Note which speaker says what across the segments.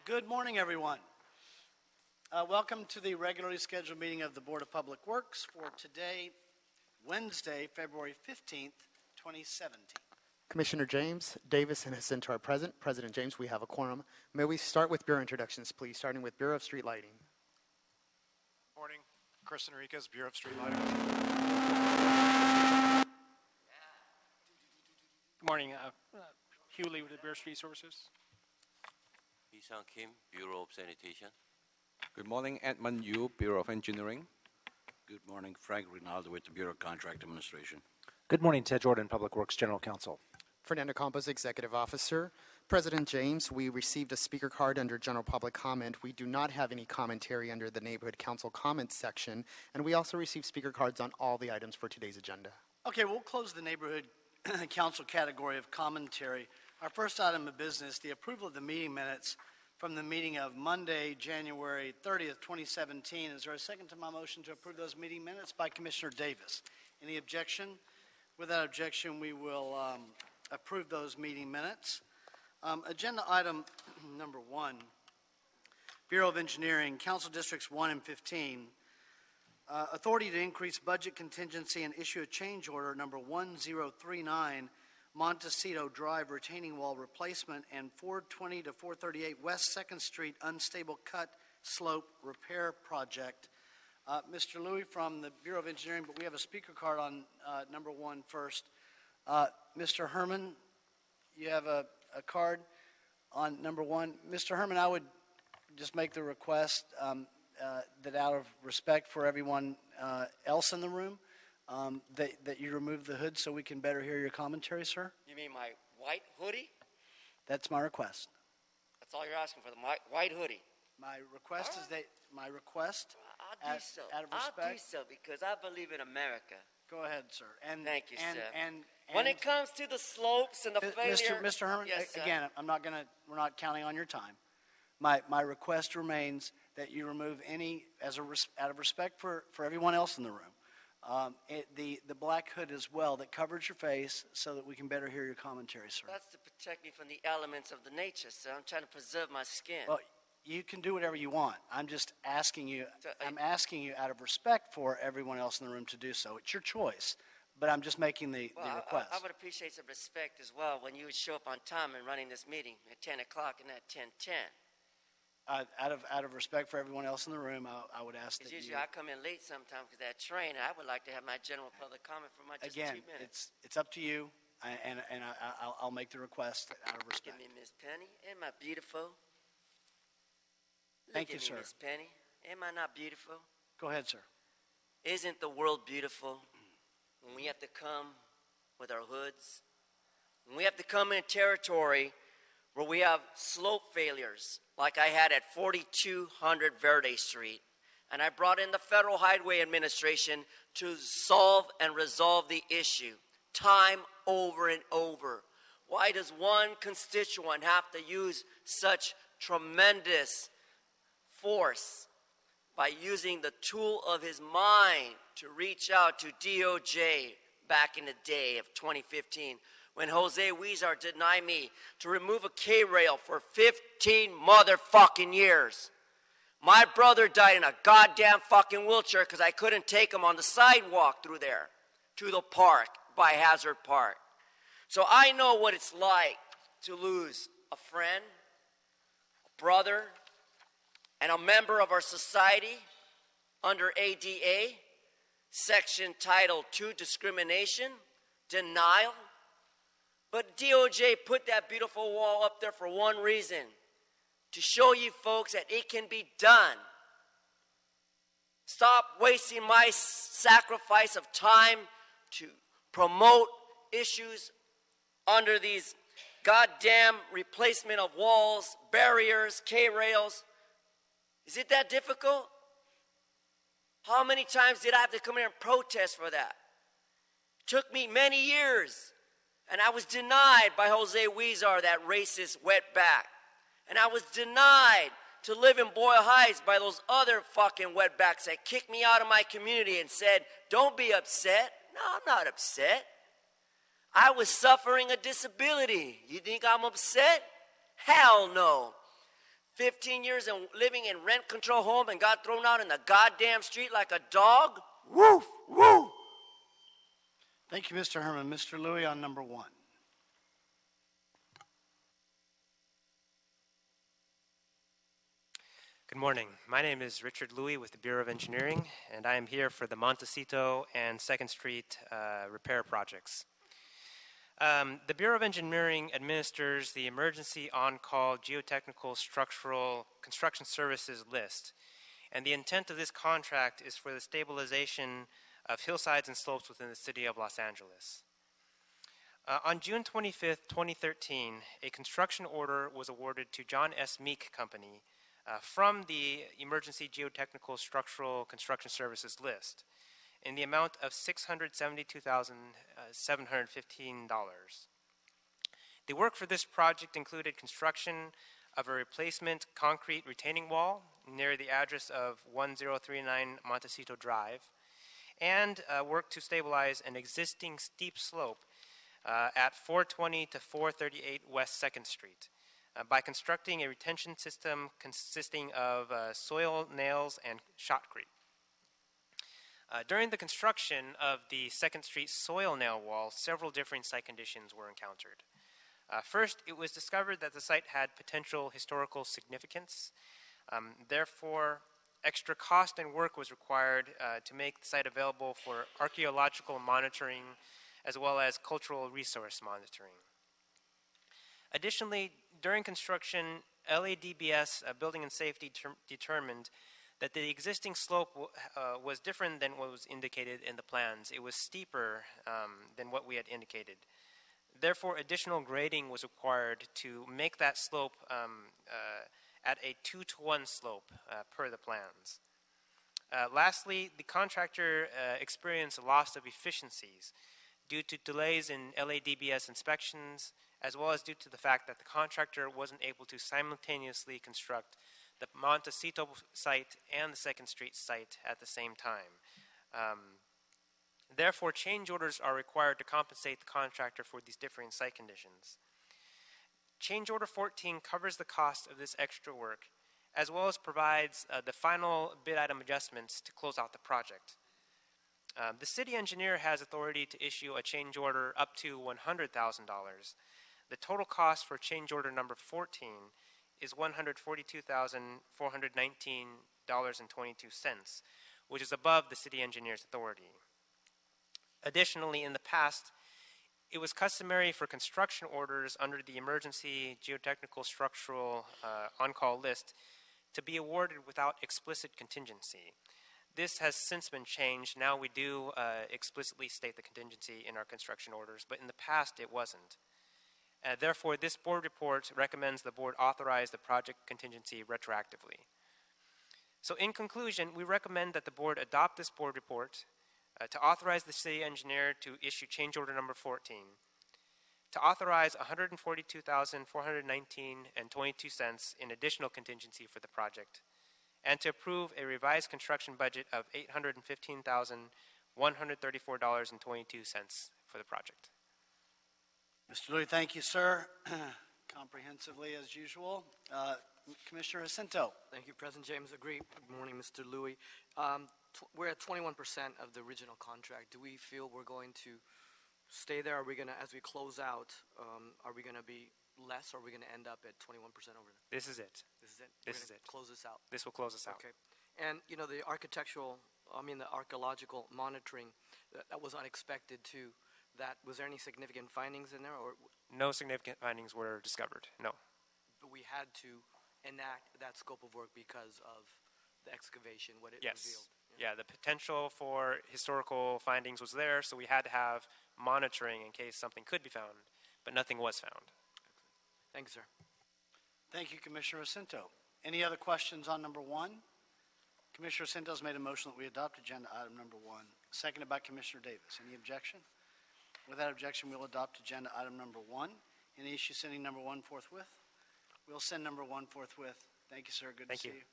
Speaker 1: Good morning, everyone. Welcome to the regularly scheduled meeting of the Board of Public Works for today, Wednesday, February 15th, 2017.
Speaker 2: Commissioner James, Davis, and Jacinto are present. President James, we have a quorum. May we start with Bureau introductions, please, starting with Bureau of Street Lighting.
Speaker 3: Morning. Chris Enriquez, Bureau of Street Lighting.
Speaker 4: Good morning. Hugh Lee with the Bureau of Street Services.
Speaker 5: Isang Kim, Bureau of Sanitation.
Speaker 6: Good morning, Edmund Yu, Bureau of Engineering.
Speaker 7: Good morning, Frank Rinaldo with the Bureau of Contract Administration.
Speaker 8: Good morning, Ted Jordan, Public Works General Counsel.
Speaker 2: Fernando Campos, Executive Officer. President James, we received a speaker card under General Public Comment. We do not have any commentary under the Neighborhood Council Comments section, and we also received speaker cards on all the items for today's agenda.
Speaker 1: Okay, we'll close the Neighborhood Council category of commentary. Our first item of business, the approval of the meeting minutes from the meeting of Monday, January 30th, 2017. Is there a second to my motion to approve those meeting minutes by Commissioner Davis? Any objection? Without objection, we will approve those meeting minutes. Agenda item number 1, Bureau of Engineering, Council Districts 1 and 15. Authority to increase budget contingency and issue a change order number 1039, Montecito Drive retaining wall replacement and 420 to 438 West 2nd Street unstable cut slope repair project. Mr. Louis from the Bureau of Engineering, but we have a speaker card on number 1 first. Mr. Herman, you have a card on number 1. Mr. Herman, I would just make the request that out of respect for everyone else in the room, that you remove the hood so we can better hear your commentary, sir.
Speaker 5: You mean my white hoodie?
Speaker 1: That's my request.
Speaker 5: That's all you're asking for, the white hoodie?
Speaker 1: My request is that, my request,
Speaker 5: I'll do so.
Speaker 1: out of respect.
Speaker 5: I'll do so because I believe in America.
Speaker 1: Go ahead, sir. And
Speaker 5: thank you,
Speaker 1: and,
Speaker 5: sir.
Speaker 1: And
Speaker 5: when it comes to the slopes and the failure,
Speaker 1: Mr. Herman,
Speaker 5: yes,
Speaker 1: again, we're not counting on your time. My request remains that you remove any, out of respect for everyone else in the room, the black hood as well that covers your face so that we can better hear your commentary, sir.
Speaker 5: That's to protect me from the elements of the nature, sir. I'm trying to preserve my skin.
Speaker 1: Well, you can do whatever you want. I'm just asking you, I'm asking you out of respect for everyone else in the room to do so. It's your choice, but I'm just making the request.
Speaker 5: I would appreciate some respect as well when you would show up on time and running this meeting at 10 o'clock and at 10:10.
Speaker 1: Out of respect for everyone else in the room, I would ask that
Speaker 5: usually I come in late sometimes because that train. I would like to have my general public comment for my just 2 minutes.
Speaker 1: It's up to you, and I'll make the request out of respect.
Speaker 5: Give me Miss Penny. Am I beautiful?
Speaker 1: Thank you, sir.
Speaker 5: Miss Penny. Am I not beautiful?
Speaker 1: Go ahead, sir.
Speaker 5: Isn't the world beautiful when we have to come with our hoods? When we have to come in territory where we have slope failures, like I had at 4200 Verde Street, and I brought in the Federal Highway Administration to solve and resolve the issue time over and over. Why does one constituent have to use such tremendous force by using the tool of his mind to reach out to DOJ back in the day of 2015 when Jose Huizar denied me to remove a K-rail for 15 motherfucking years? My brother died in a goddamn fucking wheelchair because I couldn't take him on the sidewalk through there to the park by Hazard Park. So I know what it's like to lose a friend, a brother, and a member of our society under ADA, section Title II, discrimination, denial. But DOJ put that beautiful wall up there for one reason, to show you folks that it can be done. Stop wasting my sacrifice of time to promote issues under these goddamn replacement of walls, barriers, K-rails. Is it that difficult? How many times did I have to come here and protest for that? It took me many years, and I was denied by Jose Huizar, that racist wetback. And I was denied to live in Boyle Heights by those other fucking wetbacks that kicked me out of my community and said, don't be upset. No, I'm not upset. I was suffering a disability. You think I'm upset? Hell no. 15 years and living in rent control home and got thrown out in the goddamn street like a dog? Woof, woof.
Speaker 1: Thank you, Mr. Herman. Mr. Louis on number 1.
Speaker 9: Good morning. My name is Richard Louis with the Bureau of Engineering, and I am here for the Montecito and 2nd Street repair projects. The Bureau of Engineering administers the Emergency On-Call Geotechnical Structural Construction Services list, and the intent of this contract is for the stabilization of hillsides and slopes within the city of Los Angeles. On June 25th, 2013, a construction order was awarded to John S. Meek Company from the Emergency Geotechnical Structural Construction Services list in the amount of $672,715. The work for this project included construction of a replacement concrete retaining wall near the address of 1039 Montecito Drive, and work to stabilize an existing steep slope at 420 to 438 West 2nd Street by constructing a retention system consisting of soil nails and shotcrete. During the construction of the 2nd Street soil nail wall, several different site conditions were encountered. First, it was discovered that the site had potential historical significance. Therefore, extra cost and work was required to make the site available for archaeological monitoring as well as cultural resource monitoring. Additionally, during construction, LADBS Building and Safety determined that the existing slope was different than what was indicated in the plans. It was steeper than what we had indicated. Therefore, additional grading was required to make that slope at a 2-to-1 slope per the plans. Lastly, the contractor experienced a loss of efficiencies due to delays in LADBS inspections, as well as due to the fact that the contractor wasn't able to simultaneously construct the Montecito site and the 2nd Street site at the same time. Therefore, change orders are required to compensate the contractor for these differing site conditions. Change Order 14 covers the cost of this extra work, as well as provides the final bid item adjustments to close out the project. The city engineer has authority to issue a change order up to $100,000. The total cost for change order number 14 is $142,419.22, which is above the city engineer's authority. Additionally, in the past, it was customary for construction orders under the Emergency Geotechnical Structural On-Call list to be awarded without explicit contingency. This has since been changed. Now we do explicitly state the contingency in our construction orders, but in the past it wasn't. Therefore, this board report recommends the board authorize the project contingency retroactively. So in conclusion, we recommend that the board adopt this board report to authorize the city engineer to issue change order number 14, to authorize $142,419.22 in additional contingency for the project, and to approve a revised construction budget of $815,134.22 for the project.
Speaker 1: Mr. Louis, thank you, sir. Comprehensively, as usual. Commissioner Jacinto.
Speaker 10: Thank you, President James. Agree. Good morning, Mr. Louis. We're at 21% of the original contract. Do we feel we're going to stay there? Are we going to, as we close out, are we going to be less, or are we going to end up at 21% over there?
Speaker 9: This is it.
Speaker 10: This is it?
Speaker 9: This is it.
Speaker 10: Close this out.
Speaker 9: This will close us out.
Speaker 10: Okay. And, you know, the archaeological monitoring, that was unexpected too. Was there any significant findings in there? Or
Speaker 9: no significant findings were discovered, no.
Speaker 10: But we had to enact that scope of work because of the excavation, what it
Speaker 9: yes.
Speaker 10: revealed.
Speaker 9: Yeah, the potential for historical findings was there, so we had to have monitoring in case something could be found, but nothing was found.
Speaker 10: Thank you, sir.
Speaker 1: Thank you, Commissioner Jacinto. Any other questions on number 1? Commissioner Jacinto has made a motion that we adopt agenda item number 1, seconded by Commissioner Davis. Any objection? Without objection, we'll adopt agenda item number 1. Any issue sending number 1 forthwith? We'll send number 1 forthwith. Thank you, sir. Good to see you.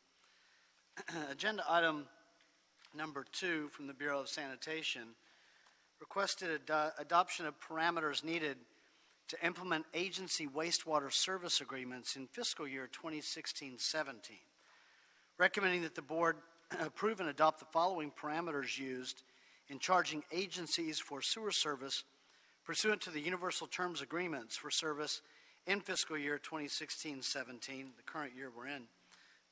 Speaker 1: Agenda item number 2 from the Bureau of Sanitation requested adoption of parameters needed to implement agency wastewater service agreements in fiscal year 2016-17, recommending that the board approve and adopt the following parameters used in charging agencies for sewer service pursuant to the universal terms agreements for service in fiscal year 2016-17, the current year we're in.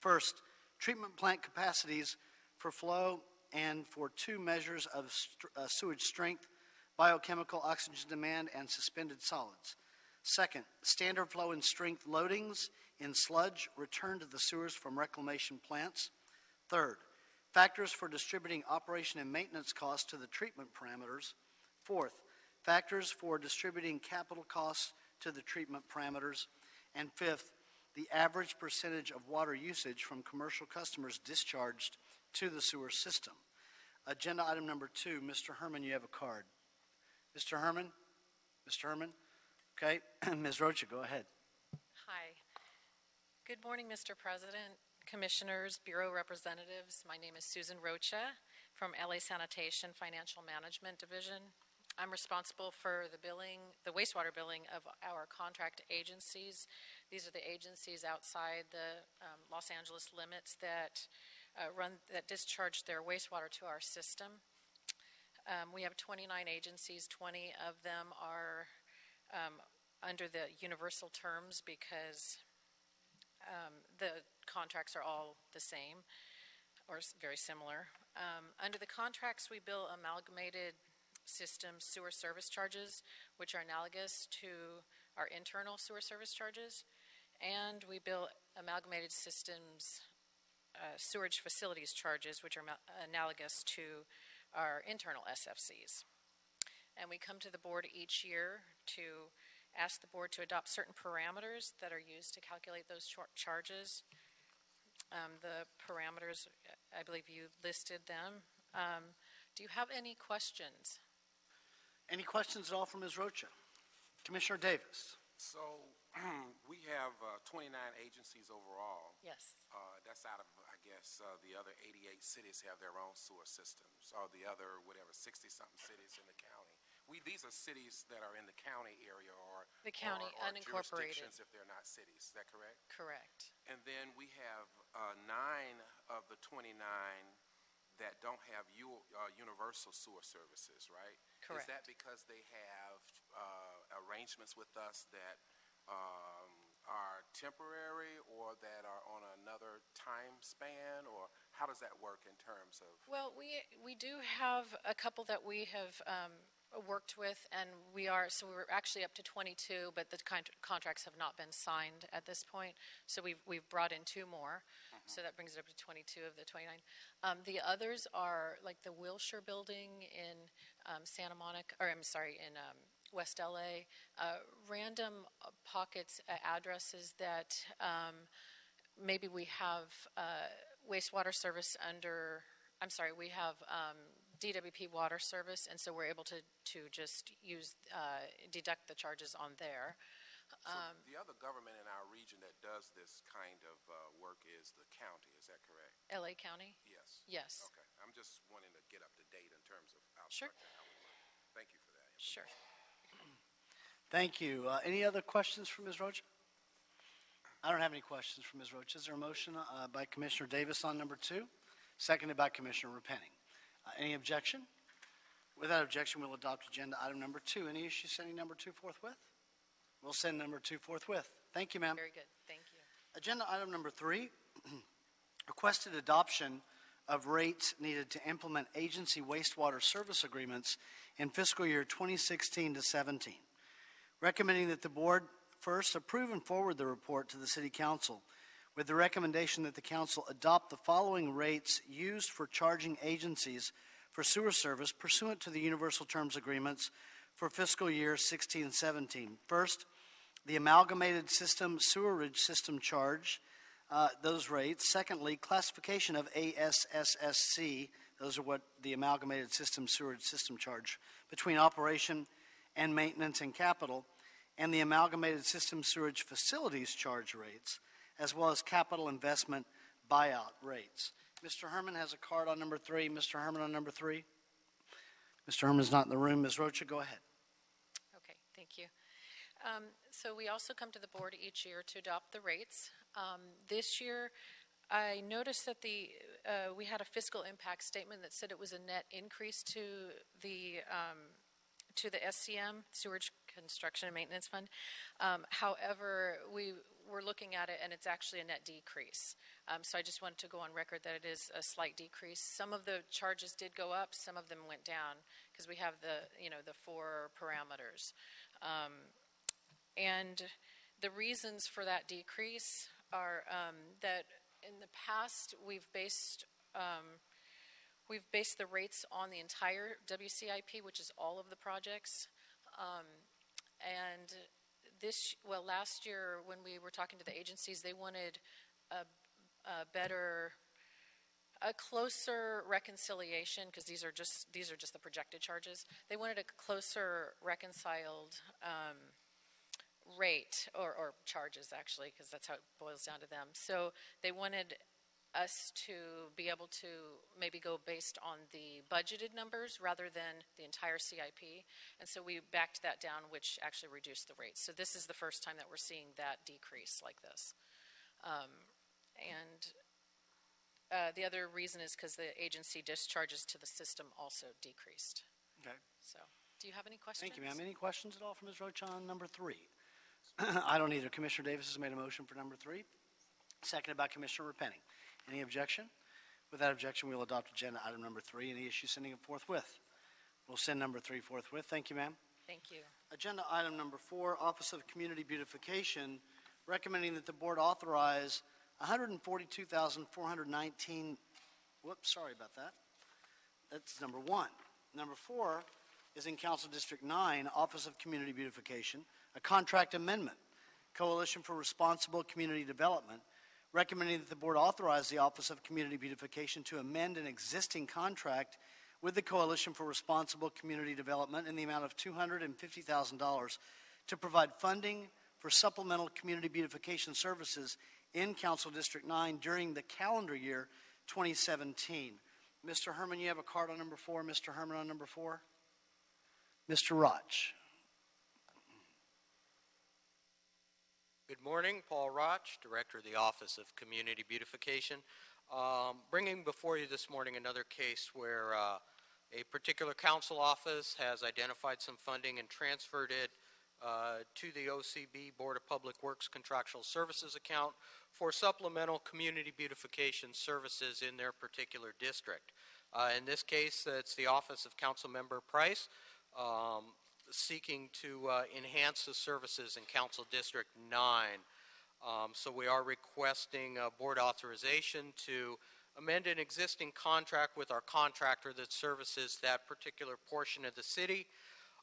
Speaker 1: First, treatment plant capacities for flow and for two measures of sewage strength, biochemical oxygen demand, and suspended solids. Second, standard flow and strength loadings in sludge returned to the sewers from reclamation plants. Third, factors for distributing operation and maintenance costs to the treatment parameters. Fourth, factors for distributing capital costs to the treatment parameters. And fifth, the average percentage of water usage from commercial customers discharged to the sewer system. Agenda item number 2, Mr. Herman, you have a card. Mr. Herman? Mr. Herman? Okay, Ms. Rocha, go ahead.
Speaker 11: Hi. Good morning, Mr. President, Commissioners, Bureau representatives. My name is Susan Rocha from LA Sanitation Financial Management Division. I'm responsible for the billing, the wastewater billing of our contract agencies. These are the agencies outside the Los Angeles limits that discharge their wastewater to our system. We have 29 agencies. 20 of them are under the universal terms because the contracts are all the same or very similar. Under the contracts, we bill amalgamated system sewer service charges, which are analogous to our internal sewer service charges, and we bill amalgamated systems sewerage facilities charges, which are analogous to our internal SFCs. And we come to the board each year to ask the board to adopt certain parameters that are used to calculate those charges. The parameters, I believe you listed them. Do you have any questions?
Speaker 1: Any questions at all from Ms. Rocha? Commissioner Davis.
Speaker 12: So we have 29 agencies overall.
Speaker 11: Yes.
Speaker 12: That's out of, I guess, the other 88 cities have their own sewer systems, or the other, whatever, 60-something cities in the county. These are cities that are in the county area or
Speaker 11: the county,
Speaker 12: or
Speaker 11: unincorporated.
Speaker 12: Jurisdictions if they're not cities. Is that correct?
Speaker 11: Correct.
Speaker 12: And then we have 9 of the 29 that don't have universal sewer services, right?
Speaker 11: Correct.
Speaker 12: Is that because they have arrangements with us that are temporary or that are on another time span, or how does that work in terms of?
Speaker 11: Well, we do have a couple that we have worked with, and we're actually up to 22, but the contracts have not been signed at this point, so we've brought in 2 more. So that brings it up to 22 of the 29. The others are like the Wilshire building in Santa Monica, or I'm sorry, in West LA, random pockets, addresses that maybe we have wastewater service under, I'm sorry, we have DWP water service, and so we're able to just deduct the charges on there.
Speaker 12: So the other government in our region that does this kind of work is the county, is that correct?
Speaker 11: LA County?
Speaker 12: Yes.
Speaker 11: Yes.
Speaker 12: Okay. I'm just wanting to get up to date in terms of how
Speaker 11: Sure.
Speaker 12: how we work. Thank you for that.
Speaker 11: Sure.
Speaker 1: Thank you. Any other questions for Ms. Rocha? I don't have any questions for Ms. Rocha. Is there a motion by Commissioner Davis on number 2, seconded by Commissioner Repenning? Any objection? Without objection, we'll adopt agenda item number 2. Any issue sending number 2 forthwith? We'll send number 2 forthwith. Thank you, ma'am.
Speaker 11: Very good. Thank you.
Speaker 1: Agenda item number 3, requested adoption of rates needed to implement agency wastewater service agreements in fiscal year 2016 to 17. Recommending that the board first approve and forward the report to the City Council with the recommendation that the Council adopt the following rates used for charging agencies for sewer service pursuant to the universal terms agreements for fiscal year 16-17. First, the amalgamated system sewerage system charge, those rates. Secondly, classification of ASSSC, those are what the amalgamated system sewerage system charge, between operation and maintenance and capital, and the amalgamated system sewerage facilities charge rates, as well as capital investment buyout rates. Mr. Herman has a card on number 3. Mr. Herman on number 3. Mr. Herman's not in the room. Ms. Rocha, go ahead.
Speaker 11: Okay, thank you. So we also come to the board each year to adopt the rates. This year, I noticed that we had a fiscal impact statement that said it was a net increase to the SCM, Sewage Construction and Maintenance Fund. However, we were looking at it, and it's actually a net decrease. So I just wanted to go on record that it is a slight decrease. Some of the charges did go up, some of them went down, because we have the 4 parameters. And the reasons for that decrease are that in the past we've based the rates on the entire WCIP, which is all of the projects. And last year when we were talking to the agencies, they wanted a closer reconciliation, because these are just the projected charges. They wanted a closer reconciled rate, or charges actually, because that's how it boils down to them. So they wanted us to be able to maybe go based on the budgeted numbers rather than the entire CIP. And so we backed that down, which actually reduced the rates. So this is the first time that we're seeing that decrease like this. The other reason is because the agency discharges to the system also decreased.
Speaker 1: Okay.
Speaker 11: So, do you have any questions?
Speaker 1: Thank you, ma'am. Any questions at all from Ms. Roach on number 3? I don't either. Commissioner Davis has made a motion for number 3, seconded by Commissioner Repenning. Any objection? Without objection, we will adopt agenda item number 3. Any issue sending it forthwith? We'll send number 3 forthwith. Thank you, ma'am.
Speaker 11: Thank you.
Speaker 1: Agenda item number 4, Office of Community Beautification, recommending that the board authorize $142,419. Whoops, sorry about that. That's number 1. Number 4 is in Council District 9, Office of Community Beautification, a contract amendment, Coalition for Responsible Community Development, recommending that the board authorize the Office of Community Beautification to amend an existing contract with the Coalition for Responsible Community Development in the amount of $250,000 to provide funding for supplemental community beautification services in Council District 9 during the calendar year 2017. Mr. Herman, you have a card on number 4. Mr. Herman on number 4. Mr. Roch.
Speaker 13: Good morning, Paul Roch, Director of the Office of Community Beautification. Bringing before you this morning another case where a particular council office has identified some funding and transferred it to the OCB Board of Public Works Contractual Services account for supplemental community beautification services in their particular district. In this case, it's the Office of Councilmember Price, seeking to enhance the services in Council District 9. So we are requesting board authorization to amend an existing contract with our contractor that services that particular portion of the city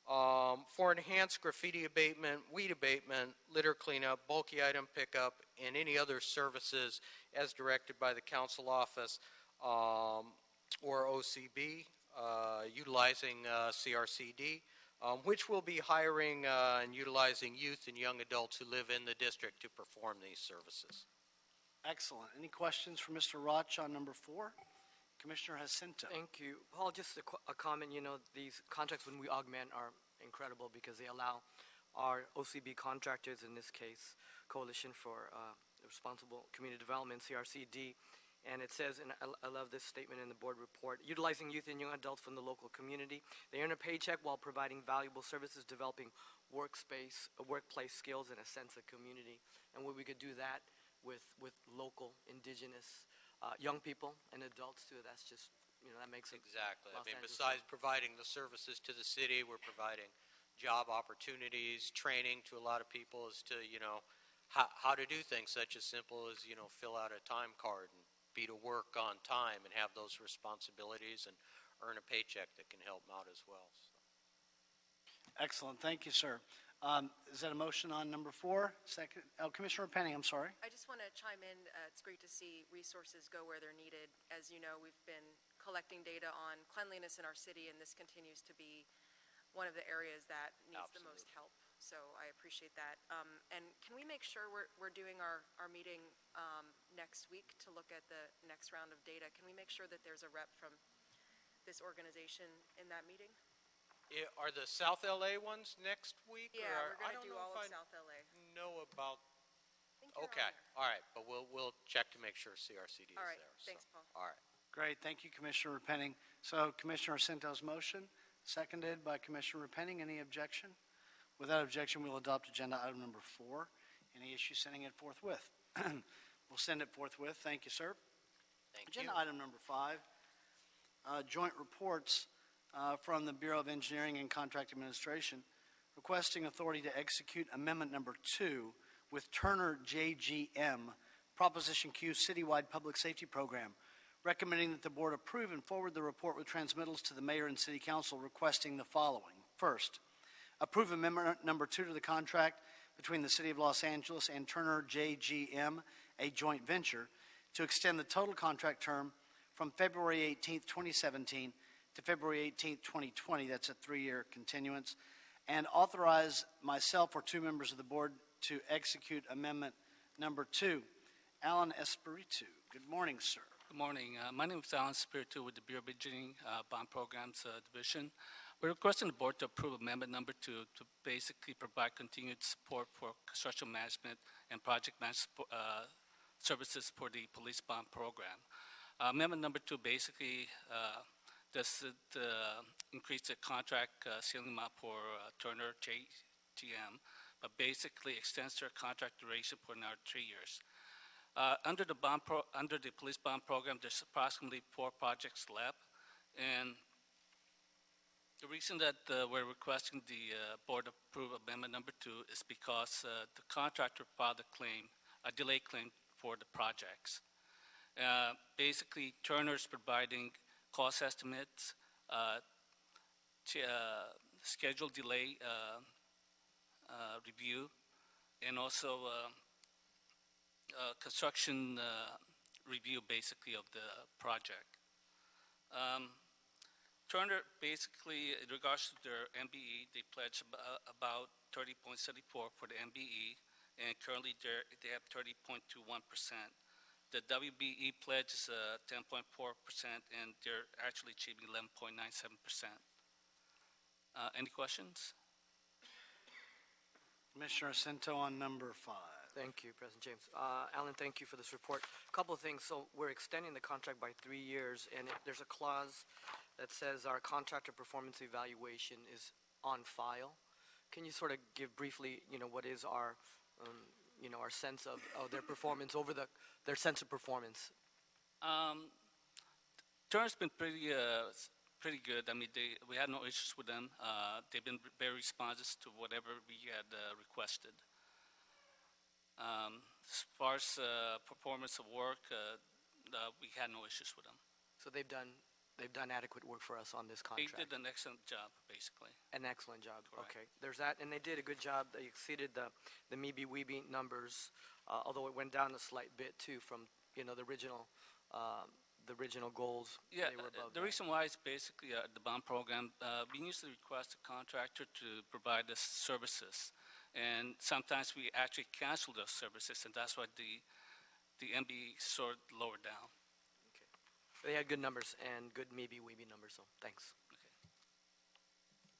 Speaker 13: for enhanced graffiti abatement, weed abatement, litter cleanup, bulky item pickup, and any other services as directed by the council office or OCB, utilizing CRCD, which will be hiring and utilizing youth and young adults who live in the district to perform these services.
Speaker 1: Excellent. Any questions for Mr. Roch on number 4? Commissioner Jacinto.
Speaker 10: Thank you. Paul, just a comment. These contracts, when we augment, are incredible because they allow our OCB contractors, in this case, Coalition for Responsible Community Development, CRCD, and it says, and I love this statement in the board report, utilizing youth and young adults from the local community. They earn a paycheck while providing valuable services, developing workplace skills, and a sense of community. And we could do that with local, indigenous young people and adults too. That's just, that makes it
Speaker 13: exactly.
Speaker 10: Los Angeles.
Speaker 13: Besides providing the services to the city, we're providing job opportunities, training to a lot of people as to, how to do things such as simple as, fill out a time card and be to work on time and have those responsibilities and earn a paycheck that can help them out as well. So.
Speaker 1: Excellent. Thank you, sir. Is that a motion on number 4? Second. Oh, Commissioner Penning, I'm sorry.
Speaker 14: I just want to chime in. It's great to see resources go where they're needed. As you know, we've been collecting data on cleanliness in our city, and this continues to be one of the areas that needs the most help. So I appreciate that. And can we make sure we're doing our meeting next week to look at the next round of data? Can we make sure that there's a rep from this organization in that meeting?
Speaker 13: Are the South LA ones next week?
Speaker 14: Yeah,
Speaker 13: or
Speaker 14: we're going
Speaker 13: I
Speaker 14: to
Speaker 13: don't
Speaker 14: do
Speaker 13: know
Speaker 14: all
Speaker 13: if
Speaker 14: of
Speaker 13: I
Speaker 14: South LA.
Speaker 13: know about.
Speaker 14: I think you're on
Speaker 13: Okay,
Speaker 14: there.
Speaker 13: all right, but we'll check to make sure CRCD
Speaker 14: All
Speaker 13: is
Speaker 14: right,
Speaker 13: there.
Speaker 14: thanks,
Speaker 13: so.
Speaker 14: Paul.
Speaker 13: All right.
Speaker 1: Great, thank you, Commissioner Repenning. So Commissioner Arcento's motion, seconded by Commissioner Repenning. Any objection? Without objection, we'll adopt agenda item number 4. Any issue, sending it forthwith. We'll send it forthwith. Thank you, sir.
Speaker 5: Thank
Speaker 1: Agenda
Speaker 5: you.
Speaker 1: item number 5, joint reports from the Bureau of Engineering and Contract Administration requesting authority to execute amendment number 2 with Turner JGM Proposition Q Citywide Public Safety Program, recommending that the board approve and forward the report with transmittals to the mayor and city council requesting the following. First, approve amendment number 2 to the contract between the City of Los Angeles and Turner JGM, a joint venture, to extend the total contract term from February 18th, 2017 to February 18th, 2020. That's a 3-year continuance. And authorize myself or 2 members of the board to execute amendment number 2. Alan Espiritu. Good morning, sir.
Speaker 15: Good morning. My name is Alan Spiritu with the Bureau of Engineering Bond Programs Division. We're requesting the board to approve amendment number 2 to basically provide continued support for construction management and project management services for the police bond program. Amendment number 2 basically does increase the contract ceiling amount for Turner JGM, but basically extends their contract duration for another 3 years. Under the police bond program, there's approximately 4 projects left, and the reason that we're requesting the board approve amendment number 2 is because the contractor filed a delay claim for the projects. Basically, Turner's providing cost estimates, schedule delay review, and also construction review, basically, of the project. Turner, basically, in regards to their MBE, they pledged about 30.74 for the MBE, and currently they have 30.21%. The WBE pledge is 10.4%, and they're actually achieving 11.97%. Any questions?
Speaker 1: Commissioner Arcento on number 5.
Speaker 10: Thank you, President James. Alan, thank you for this report. A couple of things. So we're extending the contract by 3 years, and there's a clause that says our contractor performance evaluation is on file. Can you sort of give briefly, what is our, our sense of their performance over their sense of performance?
Speaker 15: Turner's been pretty good. I mean, we had no issues with them. They've been very responsive to whatever we had requested. As far as performance of work, we had no issues with them.
Speaker 10: So they've done adequate work for us on this contract.
Speaker 15: They did an excellent job, basically.
Speaker 10: An excellent job.
Speaker 15: Correct.
Speaker 10: Okay. There's that, and they did a good job. They exceeded the MeBe-Weeby numbers, although it went down a slight bit too from the original goals.
Speaker 15: Yeah,
Speaker 10: they were above
Speaker 15: the
Speaker 10: that.
Speaker 15: reason why is basically the bond program. We usually request a contractor to provide us services, and sometimes we actually cancel those services, and that's why the MBE sort of lowered down.
Speaker 10: Okay. They had good numbers and good MeBe-Weeby numbers, so thanks.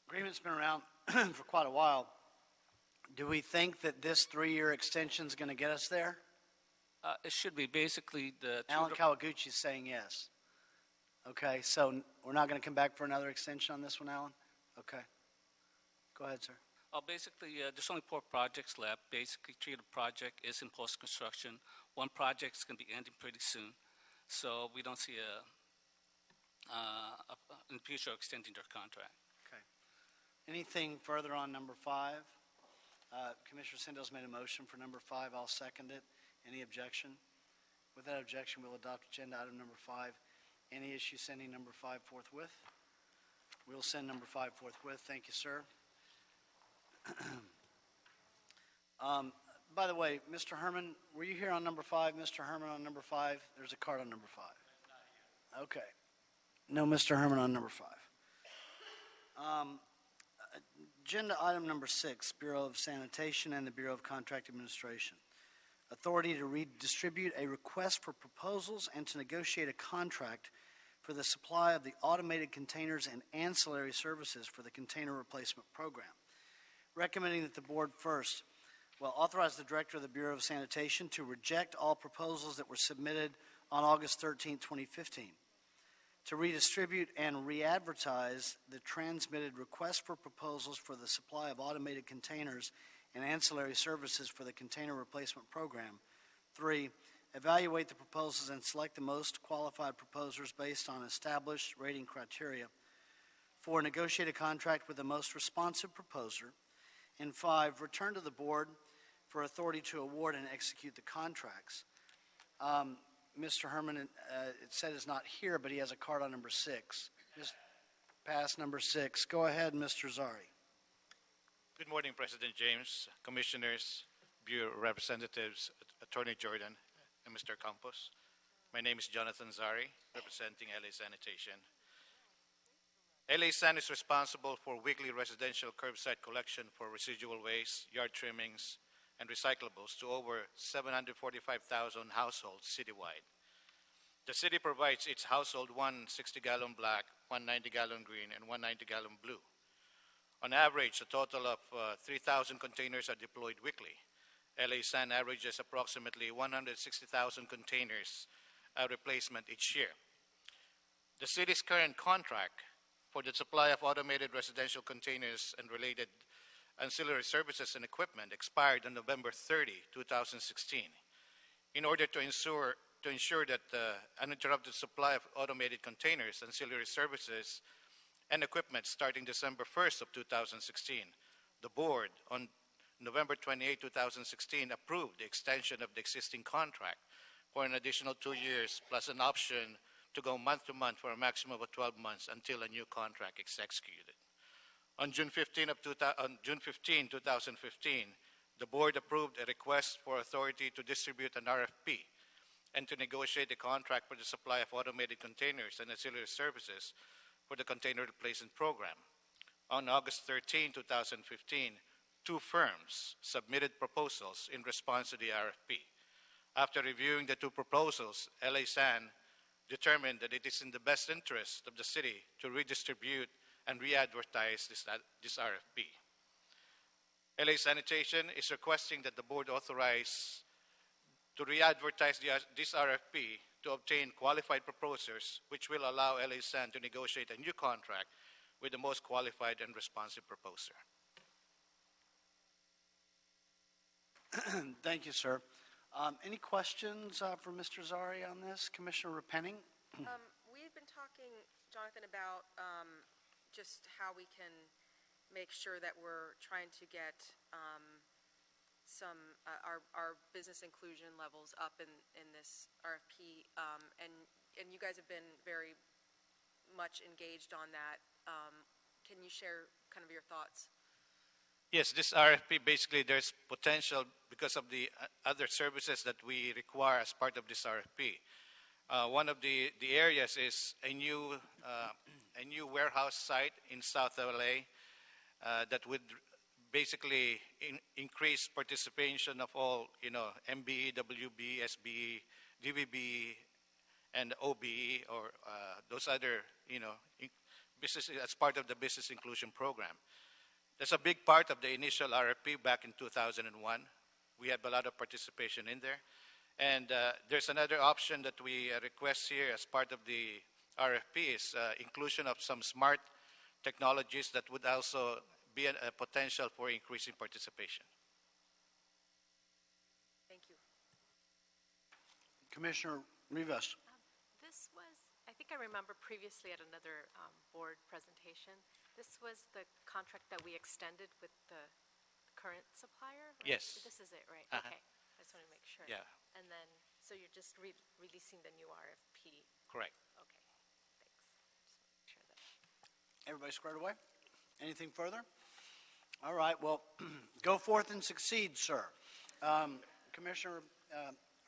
Speaker 1: Agreement's been around for quite a while. Do we think that this 3-year extension is going to get us there?
Speaker 15: It should be basically
Speaker 1: Alan Kawaguchi's saying yes. Okay, so we're not going to come back for another extension on this one, Alan? Okay. Go ahead, sir.
Speaker 15: Basically, there's only 4 projects left. Basically, 3 of the project is in post-construction. 1 project is going to be ending pretty soon. So we don't see in the future extending their contract.
Speaker 1: Okay. Anything further on number 5? Commissioner Sindel's made a motion for number 5. I'll second it. Any objection? Without objection, we'll adopt agenda item number 5. Any issue sending number 5 forthwith? We'll send number 5 forthwith. Thank you, sir. By the way, Mr. Herman, were you here on number 5? Mr. Herman on number 5? There's a card on number 5. Okay. No, Mr. Herman on number 5. Agenda item number 6, Bureau of Sanitation and the Bureau of Contract Administration. Authority to redistribute a request for proposals and to negotiate a contract for the supply of the automated containers and ancillary services for the container replacement program. Recommending that the board first will authorize the Director of the Bureau of Sanitation to reject all proposals that were submitted on August 13, 2015, to redistribute and re-advertise the transmitted request for proposals for the supply of automated containers and ancillary services for the container replacement program. 3, evaluate the proposals and select the most qualified proposers based on established rating criteria. 4, negotiate a contract with the most responsive proposer. And 5, return to the board for authority to award and execute the contracts. Mr. Herman, it said is not here, but he has a card on number 6. Just pass number 6. Go ahead, Mr. Zari.
Speaker 16: Good morning, President James, Commissioners, Bureau Representatives, Attorney Jordan, and Mr. Campos. My name is Jonathan Zari, representing LA Sanitation. LA San is responsible for weekly residential curbside collection for residual waste, yard trimmings, and recyclables to over 745,000 households citywide. The city provides each household one 60-gallon black, one 90-gallon green, and one 90-gallon blue. On average, a total of 3,000 containers are deployed weekly. LA San averages approximately 160,000 containers replacement each year. The city's current contract for the supply of automated residential containers and related ancillary services and equipment expired on November 30, 2016. In order to ensure that the uninterrupted supply of automated containers, ancillary services, and equipment starting December 1st of 2016, the board on November 28, 2016 approved the extension of the existing contract for an additional 2 years plus an option to go month to month for a maximum of 12 months until a new contract is executed. On June 15, 2015, the board approved a request for authority to distribute an RFP and to negotiate a contract for the supply of automated containers and ancillary services for the container replacement program. On August 13, 2015, 2 firms submitted proposals in response to the RFP. After reviewing the 2 proposals, LA San determined that it is in the best interest of the city to redistribute and re-advertise this RFP. LA Sanitation is requesting that the board authorize to re-advertise this RFP to obtain qualified proposers, which will allow LA San to negotiate a new contract with the most qualified and responsive proposer.
Speaker 1: Thank you, sir. Any questions for Mr. Zari on this? Commissioner Repenning?
Speaker 14: We've been talking, Jonathan, about just how we can make sure that we're trying to get our business inclusion levels up in this RFP, and you guys have been very much engaged on that. Can you share kind of your thoughts?
Speaker 16: Yes, this RFP, basically there's potential because of the other services that we require as part of this RFP. One of the areas is a new warehouse site in South LA that would basically increase participation of all, MBE, WB, SBE, DBB, and OBE, or those other, businesses as part of the business inclusion program. That's a big part of the initial RFP back in 2001. We had a lot of participation in there. And there's another option that we request here as part of the RFP is inclusion of some smart technologies that would also be a potential for increasing participation.
Speaker 14: Thank you.
Speaker 1: Commissioner Rivas.
Speaker 17: This was, I think I remember previously at another board presentation, this was the contract that we extended with the current supplier? Right?
Speaker 16: Yes.
Speaker 17: This is it, right?
Speaker 16: Uh-huh.
Speaker 17: Okay. I just want to make sure.
Speaker 16: Yeah.
Speaker 17: And then, so you're just releasing the new RFP?
Speaker 16: Correct.
Speaker 17: Okay. Thanks. Just want to make sure that.
Speaker 1: Everybody squared away? Anything further? All right, well, go forth and succeed, sir. Commissioner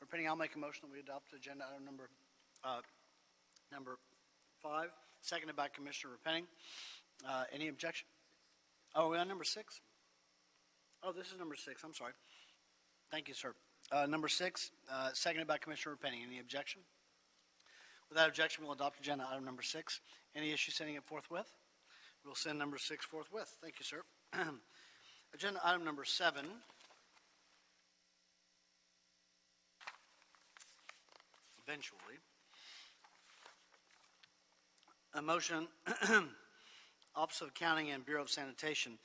Speaker 1: Repenning, I'll make a motion that we adopt agenda item number 5, seconded by Commissioner Repenning. Any objection? Oh, we're on number 6? Oh, this is number 6. I'm sorry. Thank you, sir. Number 6, seconded by Commissioner Repenning. Any objection? Without objection, we'll adopt agenda item number 6. Any issue sending it forthwith? We'll send number 6 forthwith. Thank you, sir. Agenda item number 7. Eventually. A motion, Office of Accounting and Bureau of Sanitation,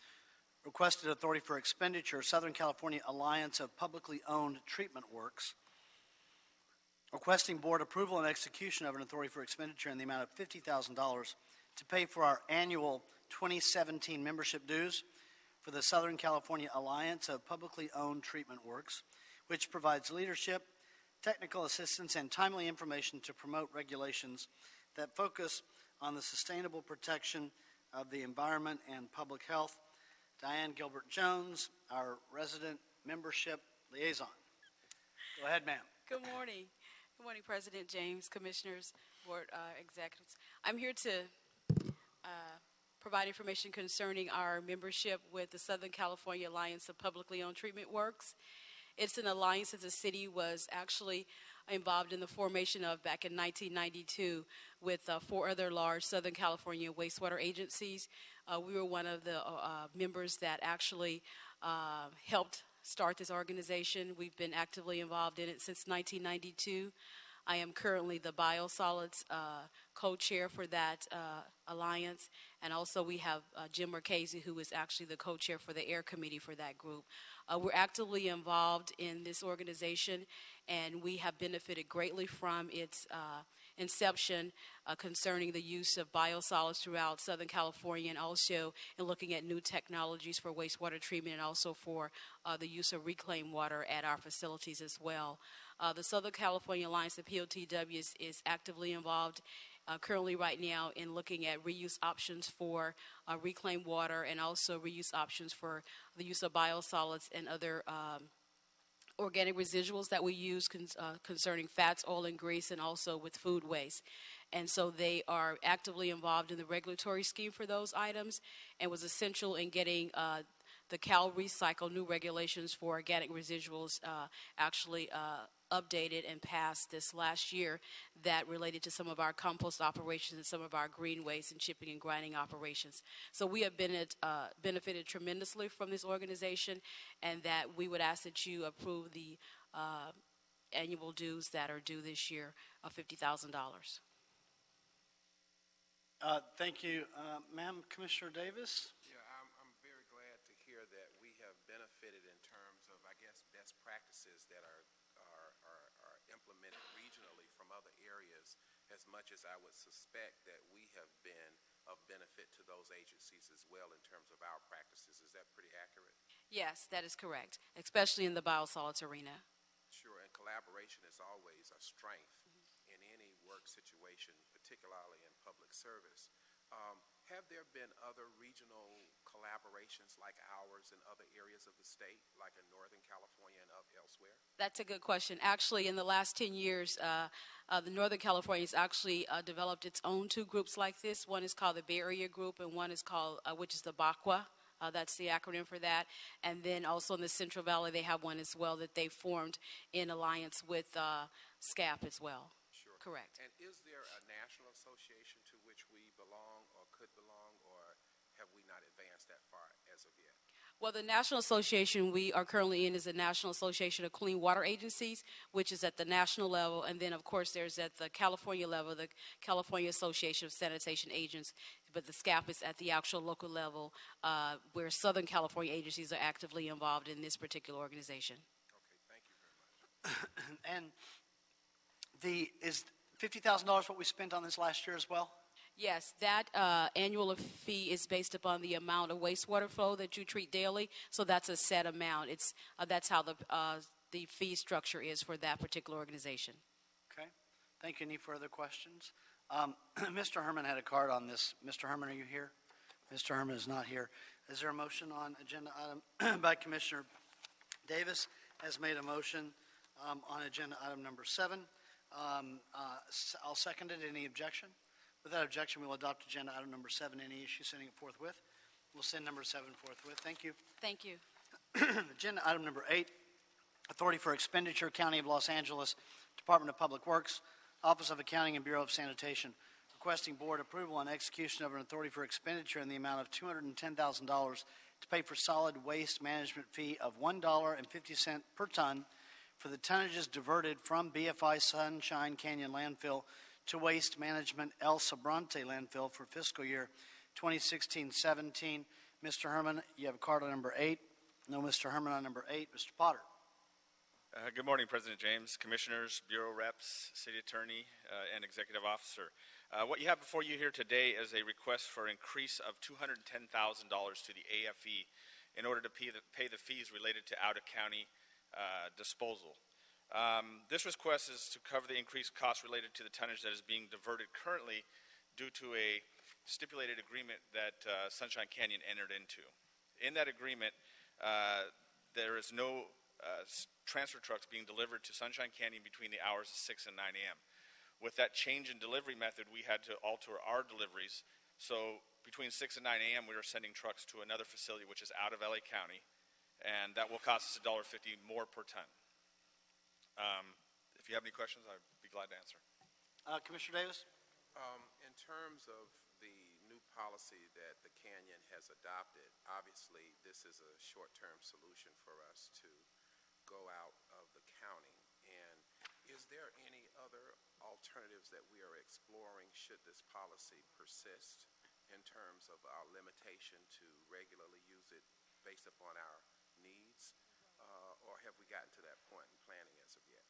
Speaker 1: requested authority for expenditure, Southern California Alliance of Publicly Owned Treatment Works, requesting board approval and execution of an authority for expenditure in the amount of $50,000 to pay for our annual 2017 membership dues for the Southern California Alliance of Publicly Owned Treatment Works, which provides leadership, technical assistance, and timely information to promote regulations that focus on the sustainable protection of the environment and public health. Diane Gilbert-Jones, our resident membership liaison. Go ahead, ma'am.
Speaker 18: Good morning. Good morning, President James, Commissioners, Board Executives. I'm here to provide information concerning our membership with the Southern California Alliance of Publicly Owned Treatment Works. It's an alliance that the city was actually involved in the formation of back in 1992 with 4 other large Southern California wastewater agencies. We were one of the members that actually helped start this organization. We've been actively involved in it since 1992. I am currently the biosolids co-chair for that alliance, and also we have Jim Marchese, who is actually the co-chair for the air committee for that group. We're actively involved in this organization, and we have benefited greatly from its inception concerning the use of biosolids throughout Southern California, and also in looking at new technologies for wastewater treatment, and also for the use of reclaimed water at our facilities as well. The Southern California Alliance of POTW is actively involved currently right now in looking at reuse options for reclaimed water, and also reuse options for the use of biosolids and other organic residuals that we use concerning fats, oil, and grease, and also with food waste. And so they are actively involved in the regulatory scheme for those items, and was essential in getting the Cal Recycle new regulations for organic residuals actually updated and passed this last year, that related to some of our compost operations and some of our green waste and chipping and grinding operations. So we have benefited tremendously from this organization, and that we would ask that you approve the annual dues that are due this year of $50,000.
Speaker 1: Thank you. Ma'am, Commissioner Davis?
Speaker 12: Yeah, I'm very glad to hear that we have benefited in terms of, I guess, best practices that are implemented regionally from other areas, as much as I would suspect that we have been of benefit to those agencies as well in terms of our practices. Is that pretty accurate?
Speaker 18: Yes, that is correct, especially in the biosolids arena.
Speaker 12: Sure, and collaboration is always a strength in any work situation, particularly in public service. Have there been other regional collaborations like ours in other areas of the state, like in Northern California and elsewhere?
Speaker 18: That's a good question. Actually, in the last 10 years, the Northern California has actually developed its own 2 groups like this. One is called the Bay Area Group, and one is called, which is the BACWA. That's the acronym for that. And then also in the Central Valley, they have one as well that they formed in alliance with SCAP as well.
Speaker 12: Sure.
Speaker 18: Correct.
Speaker 12: And is there a national association to which we belong or could belong, or have we not advanced that far as of yet?
Speaker 18: Well, the national association we are currently in is the National Association of Clean Water Agencies, which is at the national level. And then, of course, there's at the California level, the California Association of Sanitation Agents. But the SCAP is at the actual local level, where Southern California agencies are actively involved in this particular organization.
Speaker 12: Okay, thank you very much.
Speaker 1: And is $50,000 what we spent on this last year as well?
Speaker 18: Yes, that annual fee is based upon the amount of wastewater flow that you treat daily. So that's a set amount. That's how the fee structure is for that particular organization.
Speaker 1: Okay. Thank you. Any further questions? Mr. Herman had a card on this. Mr. Herman, are you here? Mr. Herman is not here. Is there a motion on agenda item by Commissioner Davis has made a motion on agenda item number 7. I'll second it. Any objection? Without objection, we will adopt agenda item number 7. Any issue, sending it forthwith? We'll send number 7 forthwith. Thank you.
Speaker 18: Thank you.
Speaker 1: Agenda item number 8, authority for expenditure, County of Los Angeles, Department of Public Works, Office of Accounting and Bureau of Sanitation, requesting board approval and execution of an authority for expenditure in the amount of $210,000 to pay for solid waste management fee of $1.50 per ton for the tonnages diverted from BFI Sunshine Canyon Landfill to Waste Management El Sobrante Landfill for fiscal year 2016-17. Mr. Herman, you have a card on number 8. No, Mr. Herman on number 8. Mr. Potter.
Speaker 19: Good morning, President James, Commissioners, Bureau Reps, City Attorney, and Executive Officer. What you have before you here today is a request for increase of $210,000 to the AFE in order to pay the fees related to out-of-county disposal. This request is to cover the increased cost related to the tonnage that is being diverted currently due to a stipulated agreement that Sunshine Canyon entered into. In that agreement, there is no transfer trucks being delivered to Sunshine Canyon between the hours of 6 and 9 a.m. With that change in delivery method, we had to alter our deliveries. So between 6 and 9 a.m., we were sending trucks to another facility, which is out of LA County, and that will cost us $1.50 more per ton. If you have any questions, I'd be glad to answer.
Speaker 1: Commissioner Davis?
Speaker 12: In terms of the new policy that the Canyon has adopted, obviously this is a short-term solution for us to go out of the county. And is there any other alternatives that we are exploring should this policy persist in terms of our limitation to regularly use it based upon our needs? Or have we gotten to that point in planning as of yet?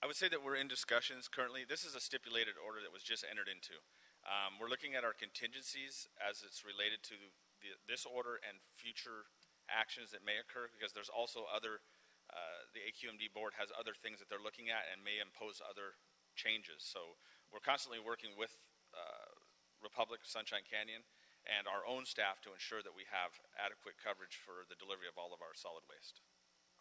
Speaker 19: I would say that we're in discussions currently. This is a stipulated order that was just entered into. We're looking at our contingencies as it's related to this order and future actions that may occur, because there's also other, the AQMD board has other things that they're looking at and may impose other changes. So we're constantly working with Republic, Sunshine Canyon, and our own staff to ensure that we have adequate coverage for the delivery of all of our solid waste.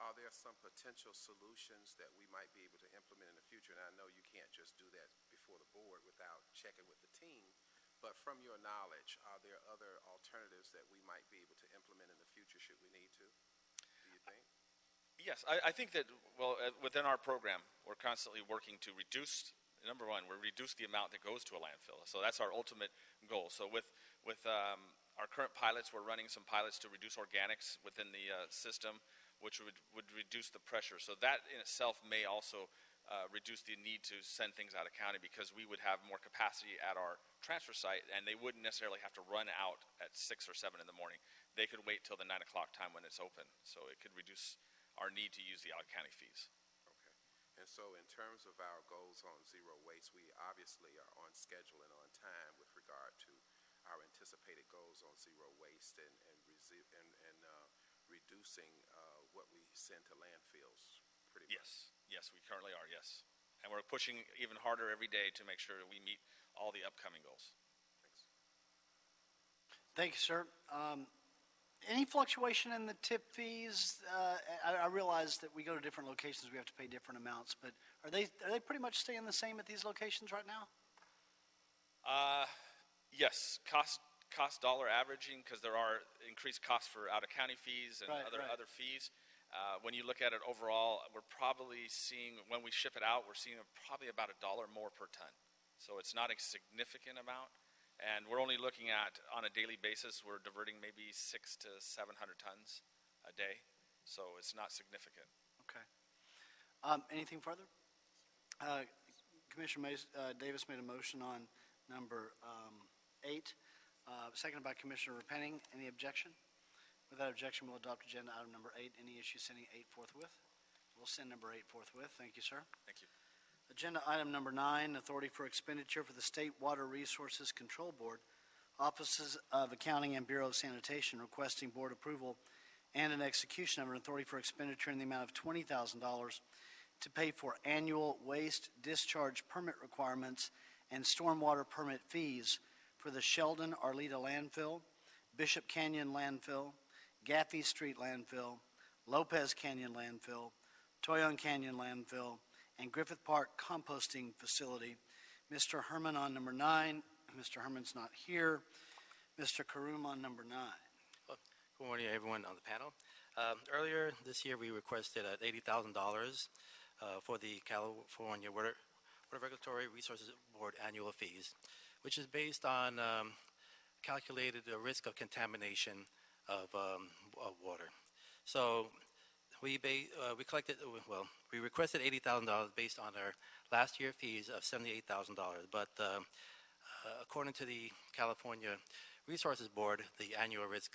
Speaker 12: Are there some potential solutions that we might be able to implement in the future? And I know you can't just do that before the board without checking with the team, but from your knowledge, are there other alternatives that we might be able to implement in the future should we need to, do you think?
Speaker 19: Yes, I think that, well, within our program, we're constantly working to reduce, number one, we reduce the amount that goes to a landfill. So that's our ultimate goal. So with our current pilots, we're running some pilots to reduce organics within the system, which would reduce the pressure. So that in itself may also reduce the need to send things out of county, because we would have more capacity at our transfer site, and they wouldn't necessarily have to run out at 6 or 7 in the morning. They could wait till the 9 o'clock time when it's open. So it could reduce our need to use the out-of-county fees.
Speaker 12: Okay. And so in terms of our goals on zero waste, we obviously are on schedule and on time with regard to our anticipated goals on zero waste and reducing what we send to landfills, pretty much.
Speaker 19: Yes, we currently are, yes. And we're pushing even harder every day to make sure that we meet all the upcoming goals.
Speaker 12: Thanks.
Speaker 1: Thank you, sir. Any fluctuation in the tip fees? I realize that we go to different locations, we have to pay different amounts, but are they pretty much staying the same at these locations right now?
Speaker 19: Yes, cost dollar averaging, because there are increased costs for out-of-county fees and other fees. When you look at it overall, we're probably seeing, when we ship it out, we're seeing probably about $1 more per ton. So it's not a significant amount. And we're only looking at, on a daily basis, we're diverting maybe 600 to 700 tons a day. So it's not significant.
Speaker 1: Okay. Anything further? Commissioner Davis made a motion on number 8, seconded by Commissioner Repenning. Any objection? Without objection, we'll adopt agenda item number 8. Any issue sending 8 forthwith? We'll send number 8 forthwith. Thank you, sir.
Speaker 19: Thank you.
Speaker 1: Agenda item number 9, authority for expenditure for the State Water Resources Control Board, Offices of Accounting and Bureau of Sanitation, requesting board approval and an execution of an authority for expenditure in the amount of $20,000 to pay for annual waste discharge permit requirements and stormwater permit fees for the Sheldon Arleta Landfill, Bishop Canyon Landfill, Gaffey Street Landfill, Lopez Canyon Landfill, Toyon Canyon Landfill, and Griffith Park Composting Facility. Mr. Herman on number 9. Mr. Herman's not here. Mr. Karum on number 9.
Speaker 20: Good morning, everyone on the panel. Earlier this year, we requested $80,000 for the California Board of Regulatory Resources Board annual fees, which is based on calculated risk of contamination of water. So we collected, well, we requested $80,000 based on our last year fees of $78,000, but according to the California Resources Board, the annual risk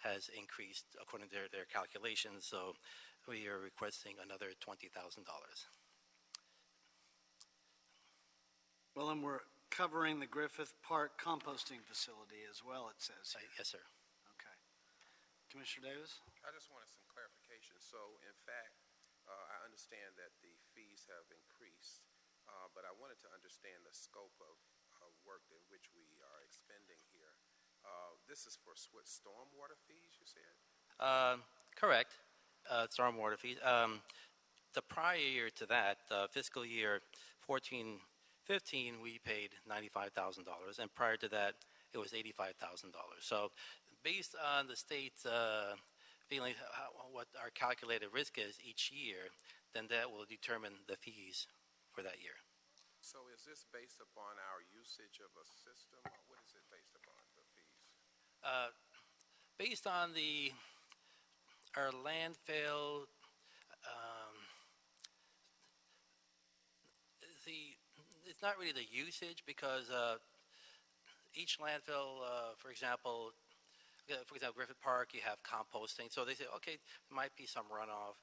Speaker 20: has increased according to their calculations, so we are requesting another $20,000.
Speaker 1: Well, and we're covering the Griffith Park composting facility as well, it says here.
Speaker 20: Yes, sir.
Speaker 1: Okay. Commissioner Davis?
Speaker 12: I just wanted some clarification. So, in fact, I understand that the fees have increased, but I wanted to understand the scope of work in which we are expending here. This is for stormwater fees, you said?
Speaker 20: Correct. Stormwater fees. The prior year to that, fiscal year 14-15, we paid $95,000, and prior to that, it was $85,000. So, based on the state's feeling what our calculated risk is each year, then that will determine the fees for that year.
Speaker 12: So, is this based upon our usage of a system, or what is it based upon, the fees?
Speaker 20: Based on our landfill, it's not really the usage because each landfill, for example, Griffith Park, you have composting. So they say, okay, there might be some runoff,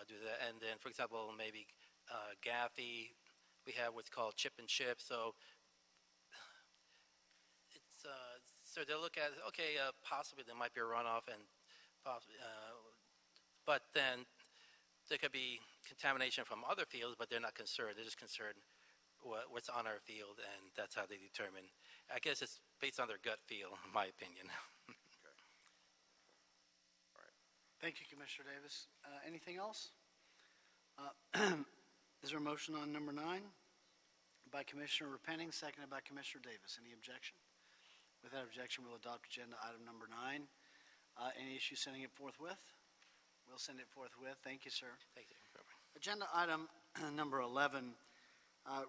Speaker 20: do that. And then, for example, maybe Gaffey, we have what's called chip and chip. So it's so they'll look at, okay, possibly there might be a runoff, and possibly, but then there could be contamination from other fields, but they're not concerned. They're just concerned what's on our field, and that's how they determine. I guess it's based on their gut feel, in my opinion.
Speaker 1: Thank you, Commissioner Davis. Anything else? Is there a motion on number 9? By Commissioner Repenning, seconded by Commissioner Davis. Any objection? Without objection, we'll adopt agenda item number 9. Any issue sending it forthwith? We'll send it forthwith. Thank you, sir.
Speaker 20: Thank you.
Speaker 1: Agenda item number 11,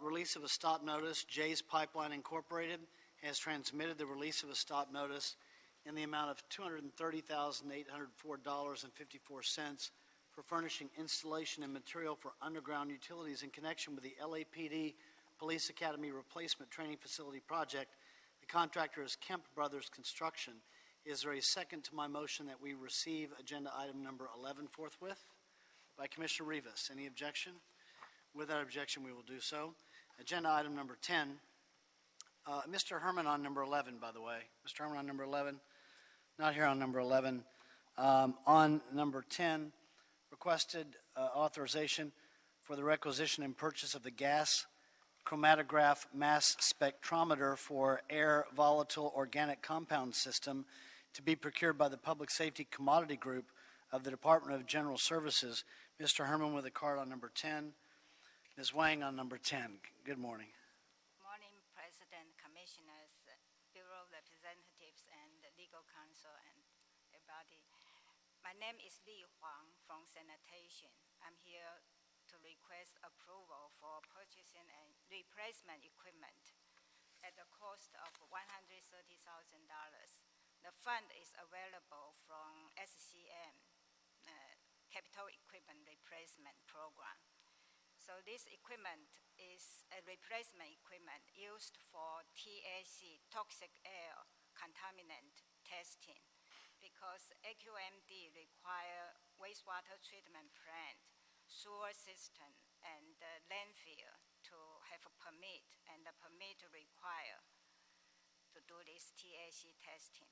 Speaker 1: release of a stop notice. Jay's Pipeline Incorporated has transmitted the release of a stop notice in the amount of $230,804.54 for furnishing installation and material for underground utilities in connection with the LAPD Police Academy Replacement Training Facility project. The contractor is Kemp Brothers Construction. Is there a second to my motion that we receive agenda item number 11 forthwith? By Commissioner Rivas. Any objection? Without objection, we will do so. Agenda item number 10. Mr. Herman on number 11, by the way. Mr. Herman on number 11. Not here on number 11. On number 10, requested authorization for the requisition and purchase of the gas chromatograph mass spectrometer for air volatile organic compound system to be procured by the Public Safety Commodity Group of the Department of General Services. Mr. Herman with a card on number 10. Ms. Wang on number 10. Good morning.
Speaker 21: Morning, President, Commissioners, Bureau Representatives, and Legal Counsel, and everybody. My name is Li Huang from Sanitation. I'm here to request approval for purchasing and replacement equipment at the cost of $130,000. The fund is available from SCM, Capital Equipment Replacement Program. So this equipment is a replacement equipment used for TAC, toxic air contaminant testing, because AQMD require wastewater treatment plant, sewer system, and landfill to have a permit, and the permit require to do this TAC testing.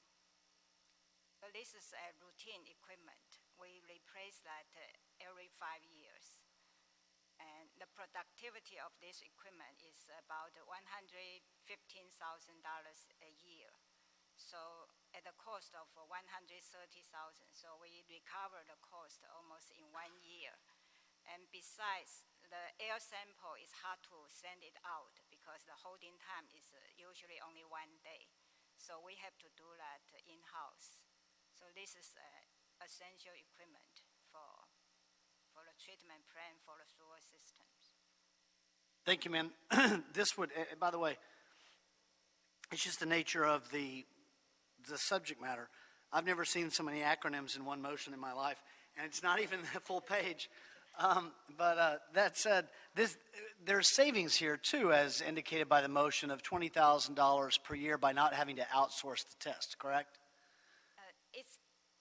Speaker 21: So this is a routine equipment. We replace that every 5 years. And the productivity of this equipment is about $115,000 a year. So at the cost of $130,000, so we recover the cost almost in 1 year. And besides, the air sample is hard to send it out because the holding time is usually only 1 day. So we have to do that in-house. So this is essential equipment for the treatment plant for the sewer systems.
Speaker 1: Thank you, ma'am. This would, by the way, it's just the nature of the subject matter. I've never seen so many acronyms in one motion in my life, and it's not even the full page. But that said, there's savings here, too, as indicated by the motion of $20,000 per year by not having to outsource the test, correct?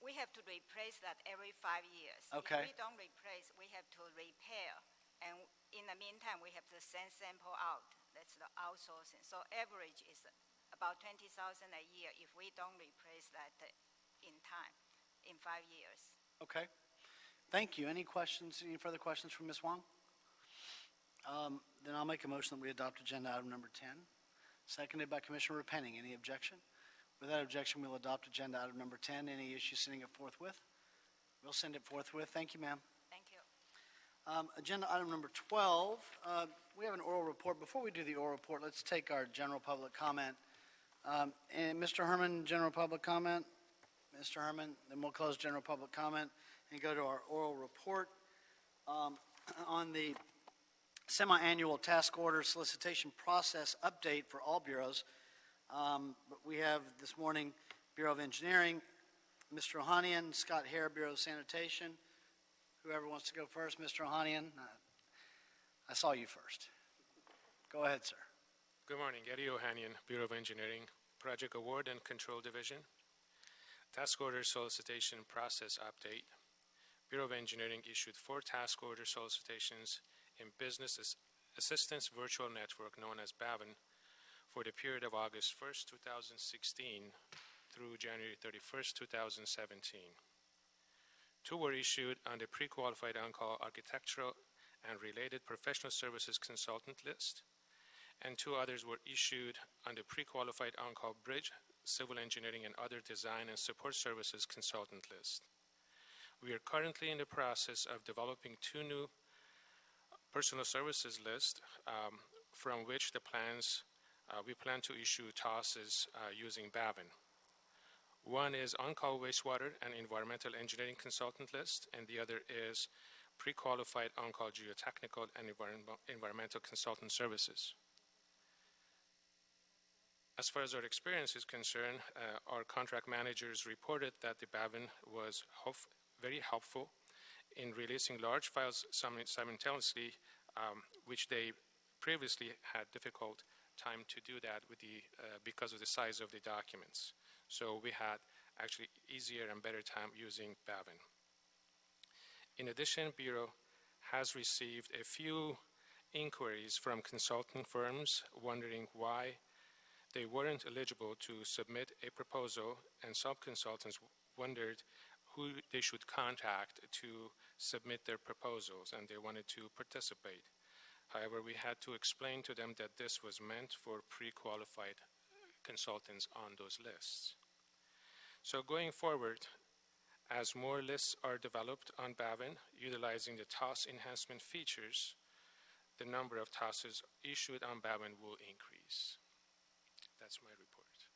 Speaker 3: We have to replace that every 5 years.
Speaker 1: Okay.
Speaker 3: If we don't replace, we have to repair. And in the meantime, we have to send sample out. That's the outsourcing. So average is about $20,000 a year if we don't replace that in time, in 5 years.
Speaker 1: Okay. Thank you. Any questions, any further questions from Ms. Wong? Then I'll make a motion that we adopt agenda item number 10, seconded by Commissioner Repenning. Any objection? Without objection, we'll adopt agenda item number 10. Any issue sending it forthwith? We'll send it forthwith. Thank you, ma'am.
Speaker 3: Thank you.
Speaker 1: Agenda item number 12, we have an oral report. Before we do the oral report, let's take our general public comment. And Mr. Herman, general public comment. Mr. Herman, then we'll close general public comment and go to our oral report on the semi-annual task order solicitation process update for all bureaus. But we have this morning Bureau of Engineering, Mr. Ohanian, Scott Hare, Bureau of Sanitation. Whoever wants to go first, Mr. Ohanian. I saw you first. Go ahead, sir.
Speaker 22: Good morning. Eddie Ohanian, Bureau of Engineering, Project Award and Control Division. Task order solicitation process update. Bureau of Engineering issued 4 task order solicitations in Business Assistance Virtual Network, known as BAVN, for the period of August 1st, 2016 through January 31st, 2017. 2 were issued on the pre-qualified on-call architectural and related professional services consultant list, and 2 others were issued on the pre-qualified on-call bridge, civil engineering, and other design and support services consultant list. We are currently in the process of developing 2 new personal services lists from which we plan to issue TOSs using BAVN. One is on-call wastewater and environmental engineering consultant list, and the other is pre-qualified on-call geotechnical and environmental consultant services. As far as our experience is concerned, our contract managers reported that the BAVN was very helpful in releasing large files simultaneously, which they previously had difficult time to do that because of the size of the documents. So we had actually easier and better time using BAVN. In addition, Bureau has received a few inquiries from consulting firms wondering why they weren't eligible to submit a proposal, and sub-consultants wondered who they should contact to submit their proposals, and they wanted to participate. However, we had to explain to them that this was meant for pre-qualified consultants on those lists. So going forward, as more lists are developed on BAVN utilizing the TOS enhancement features, the number of TOSs issued on BAVN will increase. That's my report.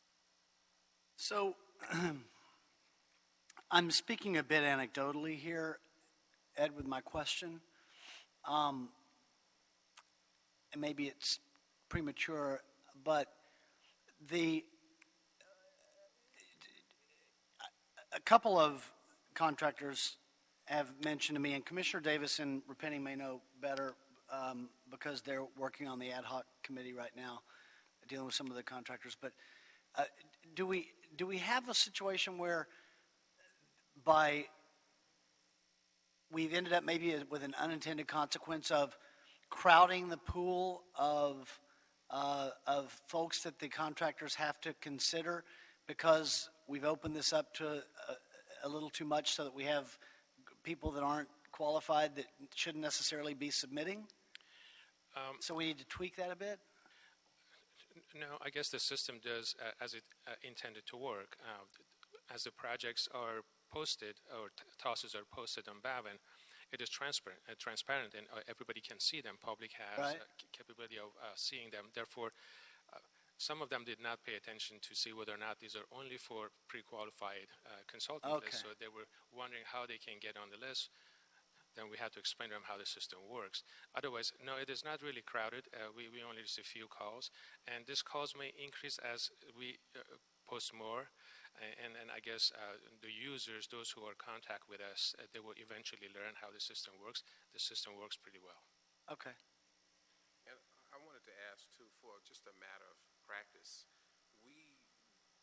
Speaker 1: So I'm speaking a bit anecdotally here, Ed, with my question. And maybe it's premature, but a couple of contractors have mentioned to me, and Commissioner Davis and Repenning may know better because they're working on the ad hoc committee right now, dealing with some of the contractors. But do we have a situation where we've ended up maybe with an unintended consequence of crowding the pool of folks that the contractors have to consider because we've opened this up to a little too much, so that we have people that aren't qualified that shouldn't necessarily be submitting? So we need to tweak that a bit?
Speaker 22: No, I guess the system does as it intended to work. As the projects are posted, or TOSs are posted on BAVN, it is transparent, and everybody can see them. Public has capability of seeing them. Therefore, some of them did not pay attention to see whether or not these are only for pre-qualified consultant lists. So they were wondering how they can get on the list. then we have to explain to them how the system works. Otherwise, no, it is not really crowded. We only receive a few calls, and these calls may increase as we post more, and I guess the users, those who are in contact with us, they will eventually learn how the system works. The system works pretty well.
Speaker 1: Okay.
Speaker 12: And I wanted to ask, too, for just a matter of practice, we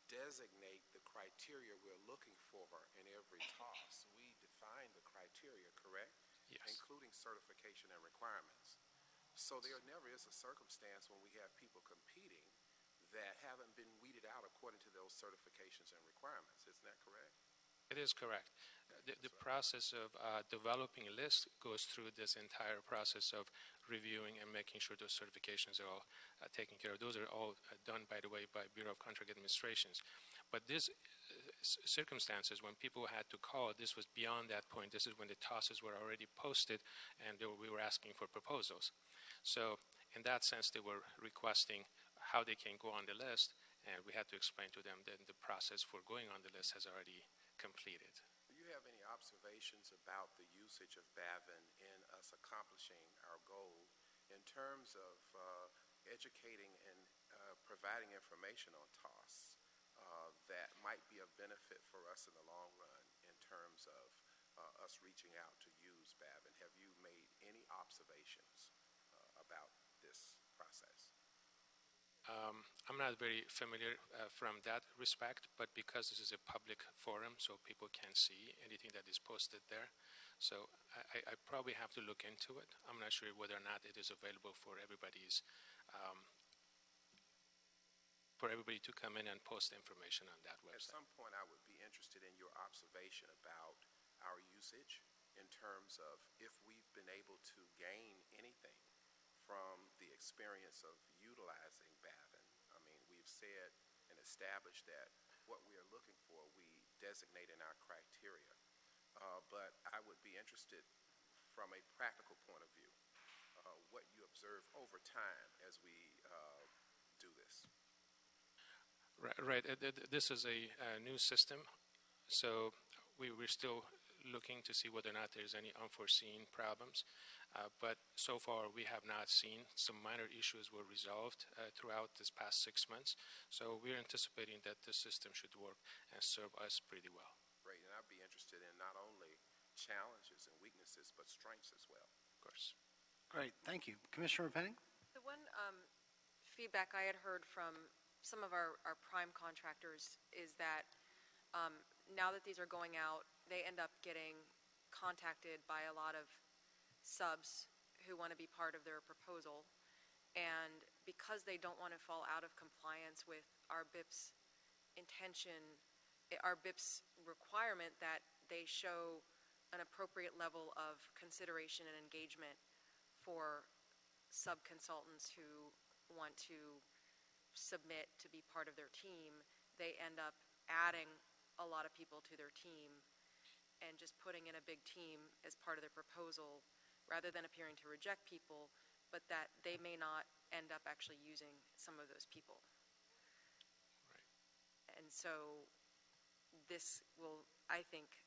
Speaker 12: designate the criteria we're looking for in every toss. We define the criteria, correct?
Speaker 22: Yes.
Speaker 12: Including certification and requirements. So there never is a circumstance when we have people competing that haven't been weeded out according to those certifications and requirements. Isn't that correct?
Speaker 22: It is correct. The process of developing a list goes through this entire process of reviewing and making sure those certifications are all taken care of. Those are all done, by the way, by Bureau of Contract Administrations. But these circumstances, when people had to call, this was beyond that point. This is when the tosses were already posted and we were asking for proposals. So in that sense, they were requesting how they can go on the list, and we had to explain to them that the process for going on the list has already completed.
Speaker 12: Do you have any observations about the usage of BAVN in us accomplishing our goal in terms of educating and providing information on TOS that might be of benefit for us in the long run in terms of us reaching out to use BAVN? Have you made any observations about this process?
Speaker 22: I'm not very familiar from that respect, but because this is a public forum, so people can see anything that is posted there. So I probably have to look into it. I'm not sure whether or not it is available for everybody's, for everybody to come in and post information on that website.
Speaker 12: At some point, I would be interested in your observation about our usage in terms of if we've been able to gain anything from the experience of utilizing BAVN. I mean, we've said and established that what we are looking for, we designate in our criteria. But I would be interested from a practical point of view, what you observe over time as we do this.
Speaker 22: Right. This is a new system, so we're still looking to see whether or not there's any unforeseen problems. But so far, we have not seen. Some minor issues were resolved throughout this past 6 months. So we're anticipating that this system should work and serve us pretty well.
Speaker 12: Great, and I'd be interested in not only challenges and weaknesses, but strengths as well.
Speaker 22: Of course.
Speaker 1: Great, thank you. Commissioner Penning?
Speaker 14: The one feedback I had heard from some of our prime contractors is that now that these are going out, they end up getting contacted by a lot of subs who want to be part of their proposal, and because they don't want to fall out of compliance with our BIP's intention, our BIP's requirement that they show an appropriate level of consideration and engagement for sub-consultants who want to submit to be part of their team, they end up adding a lot of people to their team and just putting in a big team as part of their proposal, rather than appearing to reject people, but that they may not end up actually using some of those people. Right. And so this will, I think,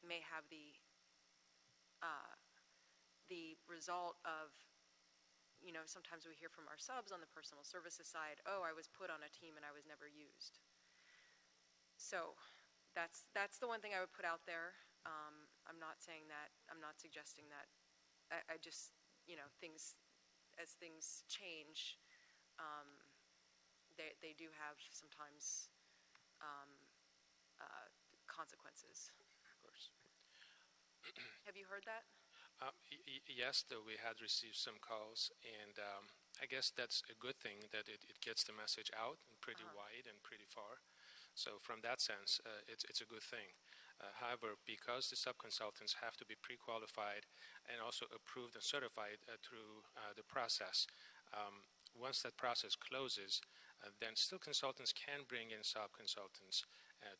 Speaker 14: may have the result of, you know, sometimes we hear from our subs on the personal services side, oh, I was put on a team and I was never used. So that's the one thing I would put out there. I'm not saying that, I'm not suggesting that. I just, you know, as things change, they do have sometimes consequences.
Speaker 22: Of course.
Speaker 14: Have you heard that?
Speaker 22: Yes, though we had received some calls, and I guess that's a good thing that it gets the message out and pretty wide and pretty far. So from that sense, it's a good thing. However, because the sub-consultants have to be pre-qualified and also approved and certified through the process, once that process closes, then still consultants can bring in sub-consultants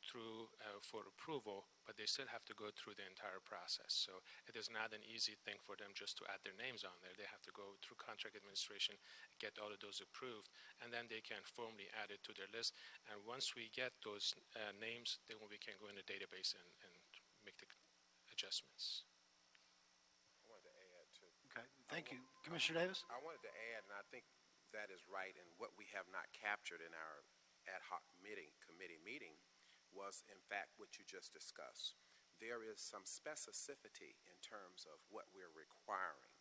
Speaker 22: through for approval, but they still have to go through the entire process. So it is not an easy thing for them just to add their names on there. They have to go through contract administration, get all of those approved, and then they can formally add it to their list. And once we get those names, then we can go in the database and make the adjustments.
Speaker 1: Thank you. Commissioner Davis?
Speaker 12: I wanted to add, and I think that is right, and what we have not captured in our ad hoc committee meeting was, in fact, what you just discussed. There is some specificity in terms of what we're requiring.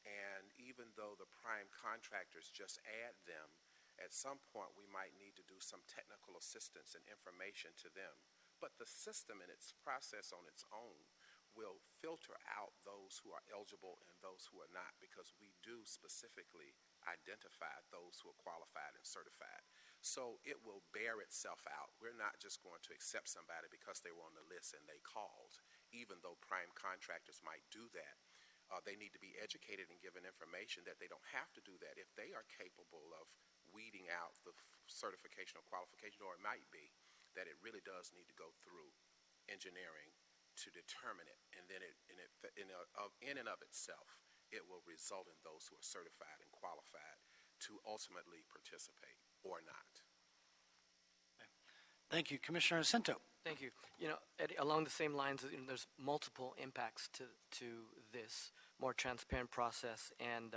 Speaker 12: And even though the prime contractors just add them, at some point we might need to do some technical assistance and information to them. But the system and its process on its own will filter out those who are eligible and those who are not, because we do specifically identify those who are qualified and certified. So it will bear itself out. We're not just going to accept somebody because they were on the list and they called. Even though prime contractors might do that, they need to be educated and given information that they don't have to do that if they are capable of weeding out the certification or qualification, or it might be that it really does need to go through engineering to determine it, and then in and of itself, it will result in those who are certified and qualified to ultimately participate or not.
Speaker 1: Thank you. Commissioner Jacinto?
Speaker 10: Thank you. You know, Eddie, along the same lines, there's multiple impacts to this more transparent process and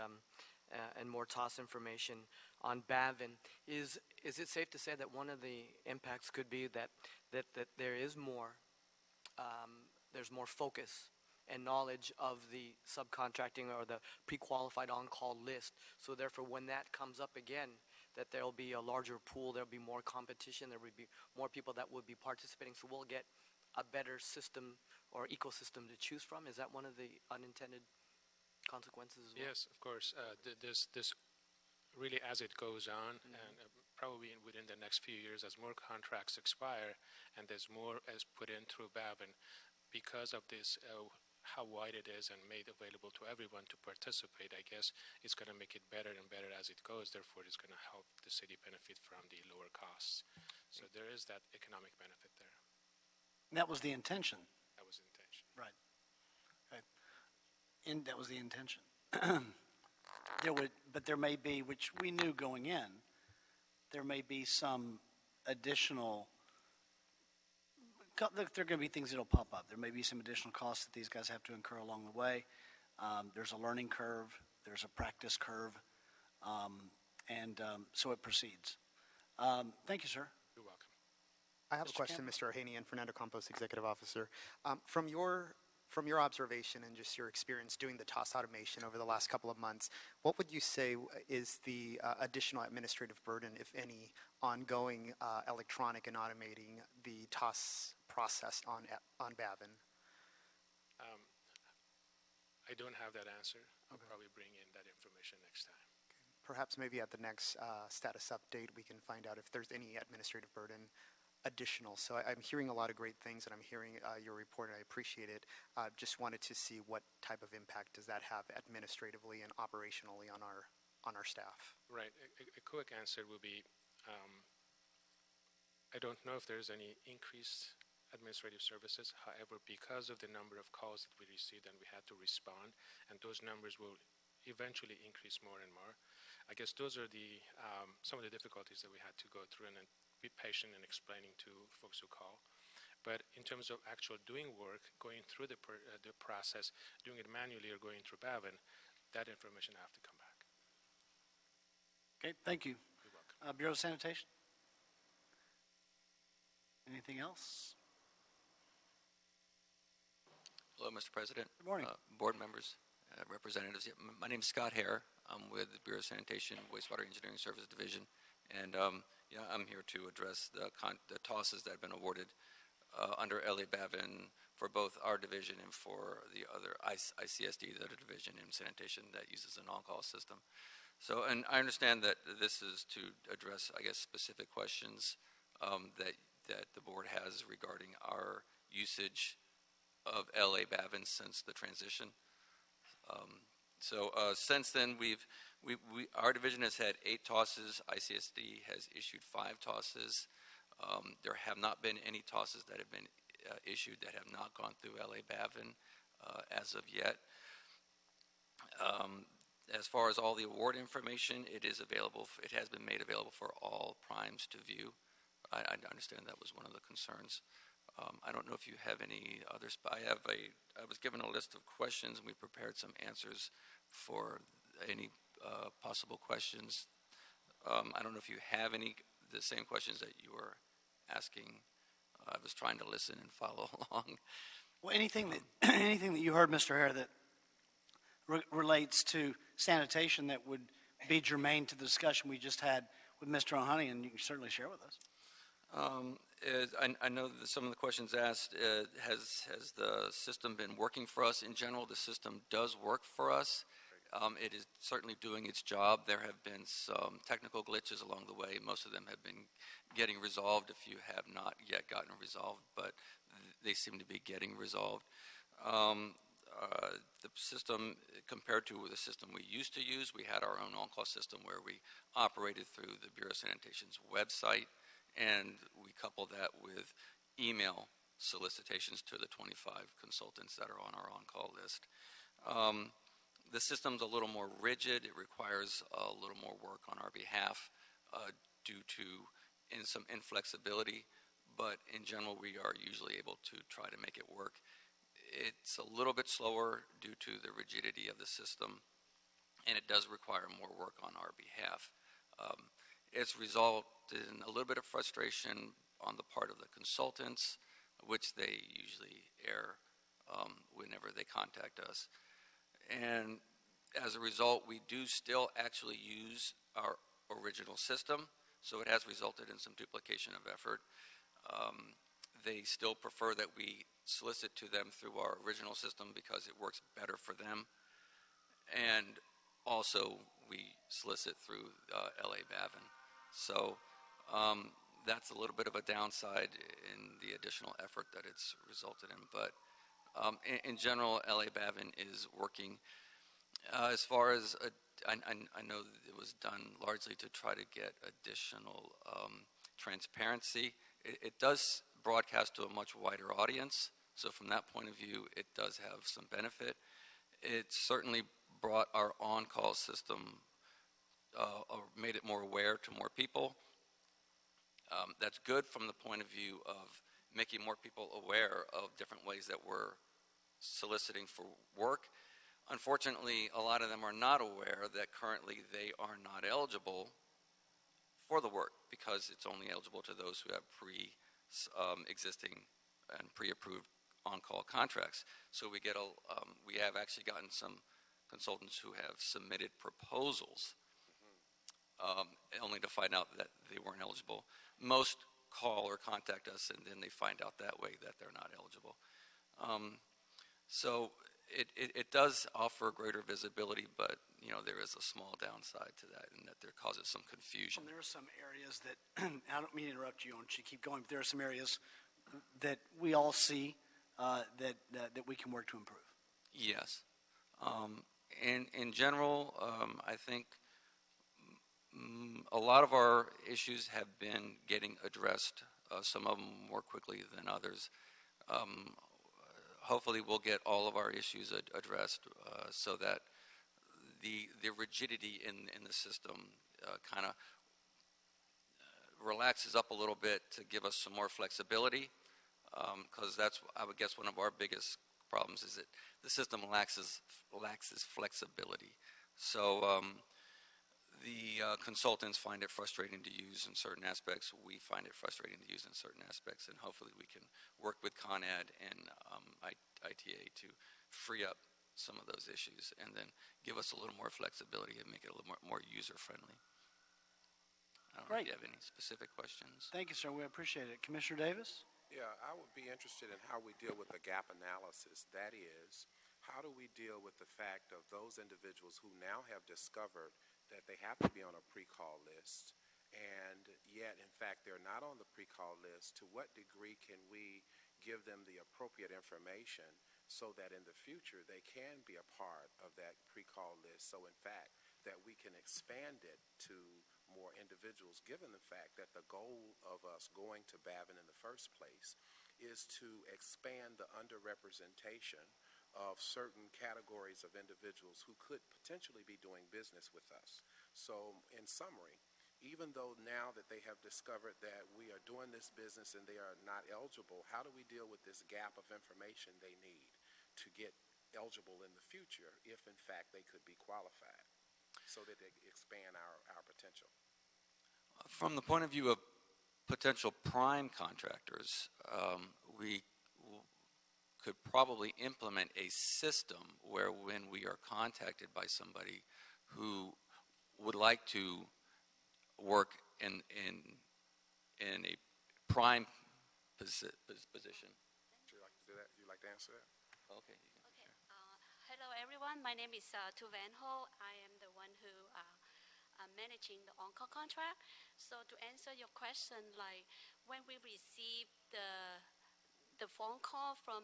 Speaker 10: more TOS information on BAVN. Is it safe to say that one of the impacts could be that there is more there's more focus and knowledge of the subcontracting or the pre-qualified on-call list, so therefore when that comes up again, that there'll be a larger pool, there'll be more competition, there will be more people that would be participating, so we'll get a better system or ecosystem to choose from? Is that one of the unintended consequences as well?
Speaker 22: Yes, of course. This really, as it goes on, and probably within the next few years, as more contracts expire and there's more as put in through BAVN, because of this, how wide it is and made available to everyone to participate, I guess it's going to make it better and better as it goes. Therefore, it's going to help the city benefit from the lower costs. So there is that economic benefit there.
Speaker 1: That was the intention.
Speaker 22: That was the intention.
Speaker 1: Right. Okay. And that was the intention. But there may be, which we knew going in, there may be some additional. Look, there are going to be things that'll pop up. There may be some additional costs that these guys have to incur along the way. There's a learning curve. There's a practice curve. So it proceeds. Thank you, sir.
Speaker 22: You're welcome.
Speaker 2: I have a question, Mr. Ohanian, Fernando Campos, Executive Officer. From your observation and just your experience doing the TOS automation over the last couple of months, what would you say is the additional administrative burden, if any, ongoing electronic and automating the TOS process on BAVN?
Speaker 22: I don't have that answer. I'll probably bring in that information next time.
Speaker 2: Perhaps maybe at the next status update we can find out if there's any administrative burden additional. So I'm hearing a lot of great things, and I'm hearing your report, and I appreciate it. Just wanted to see what type of impact does that have administratively and operationally on our staff.
Speaker 22: Right. A quick answer will be, I don't know if there's any increased administrative services. However, because of the number of calls that we received and we had to respond, and those numbers will eventually increase more and more. I guess those are the some of the difficulties that we had to go through, and then be patient in explaining to folks who call. But in terms of actual doing work, going through the process, doing it manually or going through BAVN, that information I have to come back.
Speaker 1: Okay, thank you.
Speaker 22: You're welcome.
Speaker 1: Bureau of Sanitation? Anything else?
Speaker 4: Hello, Mr. President.
Speaker 1: Good morning.
Speaker 4: Board members, representatives. My name is Scott Hare. I'm with the Bureau of Sanitation, Wastewater Engineering Service Division. And I'm here to address the TOSs that have been awarded under LA BAVN for both our division and for the other ICSD, the other division in sanitation that uses an on-call system. So, and I understand that this is to address, I guess, specific questions that the board has regarding our usage of LA BAVN since the transition. Since then, our division has had 8 TOSs. ICSD has issued 5 TOSs. There have not been any TOSs that have been issued that have not gone through LA BAVN as of yet. As far as all the award information, it is available. It has been made available for all primes to view. I understand that was one of the concerns. I don't know if you have any others, but I was given a list of questions, and we prepared some answers for any possible questions. I don't know if you have the same questions that you were asking. I was trying to listen and follow along.
Speaker 1: Well, anything that you heard, Mr. Hare, that relates to sanitation that would be germane to the discussion we just had with Mr. O'Honey, and you can certainly share with us.
Speaker 4: I know that some of the questions asked, has the system been working for us? In general, the system does work for us. It is certainly doing its job. There have been some technical glitches along the way. Most of them have been getting resolved. A few have not yet gotten resolved, but they seem to be getting resolved. The system, compared to the system we used to use, we had our own on-call system where we operated through the Bureau of Sanitation's website, and we coupled that with email solicitations to the 25 consultants that are on our on-call list. The system's a little more rigid. It requires a little more work on our behalf due to some inflexibility, but in general, we are usually able to try to make it work. It's a little bit slower due to the rigidity of the system, and it does require more work on our behalf. It's resulted in a little bit of frustration on the part of the consultants, which they usually air whenever they contact us. And as a result, we do still actually use our original system, so it has resulted in some duplication of effort. They still prefer that we solicit to them through our original system because it works better for them. And also, we solicit through LA Bavin. So that's a little bit of a downside in the additional effort that it's resulted in. But in general, LA Bavin is working. As far as, I know that it was done largely to try to get additional transparency. It does broadcast to a much wider audience, so from that point of view, it does have some benefit. It certainly brought our on-call system, made it more aware to more people. That's good from the point of view of making more people aware of different ways that we're soliciting for work. Unfortunately, a lot of them are not aware that currently they are not eligible for the work because it's only eligible to those who have existing and pre-approved on-call contracts. So we have actually gotten some consultants who have submitted proposals only to find out that they weren't eligible. Most call or contact us, and then they find out that way that they're not eligible. So it does offer greater visibility, but there is a small downside to that, and that there causes some confusion.
Speaker 1: Well, there are some areas that I don't mean to interrupt you, and you keep going, but there are some areas that we all see that we can work to improve.
Speaker 4: Yes. In general, I think a lot of our issues have been getting addressed, some of them more quickly than others. Hopefully we'll get all of our issues addressed so that the rigidity in the system kind of relaxes up a little bit to give us some more flexibility, because that's, I would guess, one of our biggest problems is that the system lacks flexibility. So the consultants find it frustrating to use in certain aspects. We find it frustrating to use in certain aspects, and hopefully we can work with ConEd and ITA to free up some of those issues and then give us a little more flexibility and make it a little more user-friendly. I don't know if you have any specific questions.
Speaker 1: Thank you, sir. We appreciate it. Commissioner Davis?
Speaker 12: Yeah, I would be interested in how we deal with the gap analysis. That is, how do we deal with the fact of those individuals who now have discovered that they have to be on a pre-call list, and yet, in fact, they're not on the pre-call list? To what degree can we give them the appropriate information so that in the future they can be a part of that pre-call list, so in fact that we can expand it to more individuals, given the fact that the goal of us going to Bavin in the first place is to expand the underrepresentation of certain categories of individuals who could potentially be doing business with us. So in summary, even though now that they have discovered that we are doing this business and they are not eligible, how do we deal with this gap of information they need to get eligible in the future if, in fact, they could be qualified, so that they expand our potential.
Speaker 4: From the point of view of potential prime contractors, we could probably implement a system where when we are contacted by somebody who would like to work in a prime position.
Speaker 12: Would you like to do that? Would you like to answer that?
Speaker 4: Okay.
Speaker 6: Hello, everyone. My name is Tu Van Ho. I am the one who managing the on-call contract. So to answer your question, like when we receive the phone call from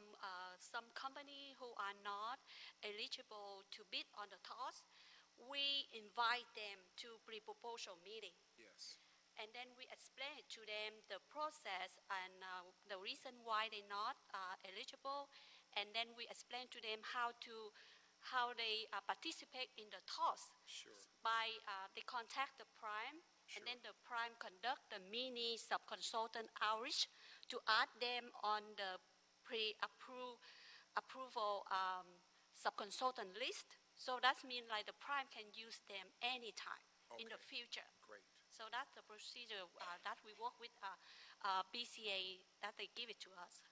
Speaker 6: some company who are not eligible to bid on the TOS, we invite them to pre-proposal meeting.
Speaker 12: Yes.
Speaker 6: And then we explain to them the process and the reason why they're not eligible. And then we explain to them how they participate in the TOS.
Speaker 12: Sure.
Speaker 6: By they contact the prime, and then the prime conduct the mini sub-consultant outreach to add them on the approval sub-consultant list. So that means like the prime can use them anytime in the future.
Speaker 12: Great.
Speaker 6: So that's the procedure that we work with BCA, that they give it to us.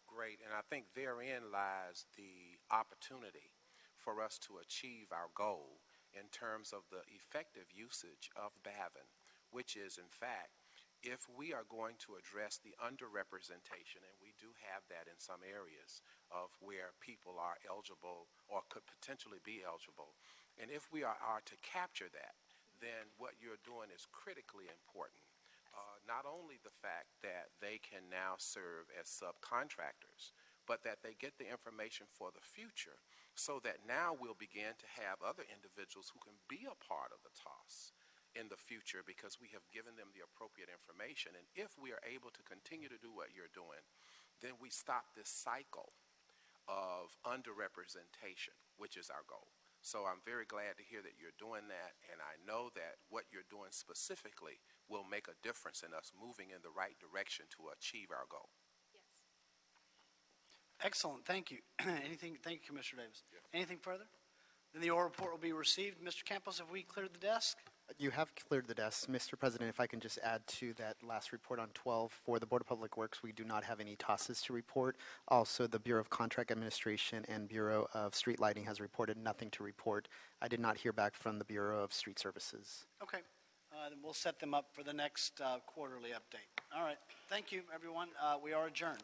Speaker 12: Great, and I think therein lies the opportunity for us to achieve our goal in terms of the effective usage of BAVN, which is, in fact, if we are going to address the underrepresentation, and we do have that in some areas of where people are eligible or could potentially be eligible, and if we are to capture that, then what you're doing is critically important. Not only the fact that they can now serve as subcontractors, but that they get the information for the future so that now we'll begin to have other individuals who can be a part of the TOS in the future because we have given them the appropriate information. And if we are able to continue to do what you're doing, then we stop this cycle of underrepresentation, which is our goal. So I'm very glad to hear that you're doing that, and I know that what you're doing specifically will make a difference in us moving in the right direction to achieve our goal.
Speaker 6: Yes.
Speaker 1: Excellent. Thank you. Anything? Thank you, Commissioner Davis. Anything further? Then the oral report will be received. Mr. Campos, have we cleared the desk?
Speaker 2: You have cleared the desk. Mr. President, if I can just add to that last report on 12, for the Board of Public Works, we do not have any TOSs to report. Also, the Bureau of Contract Administration and Bureau of Street Lighting has reported nothing to report. I did not hear back from the Bureau of Street Services.
Speaker 1: Okay. Then we'll set them up for the next quarterly update. All right. Thank you, everyone. We are adjourned.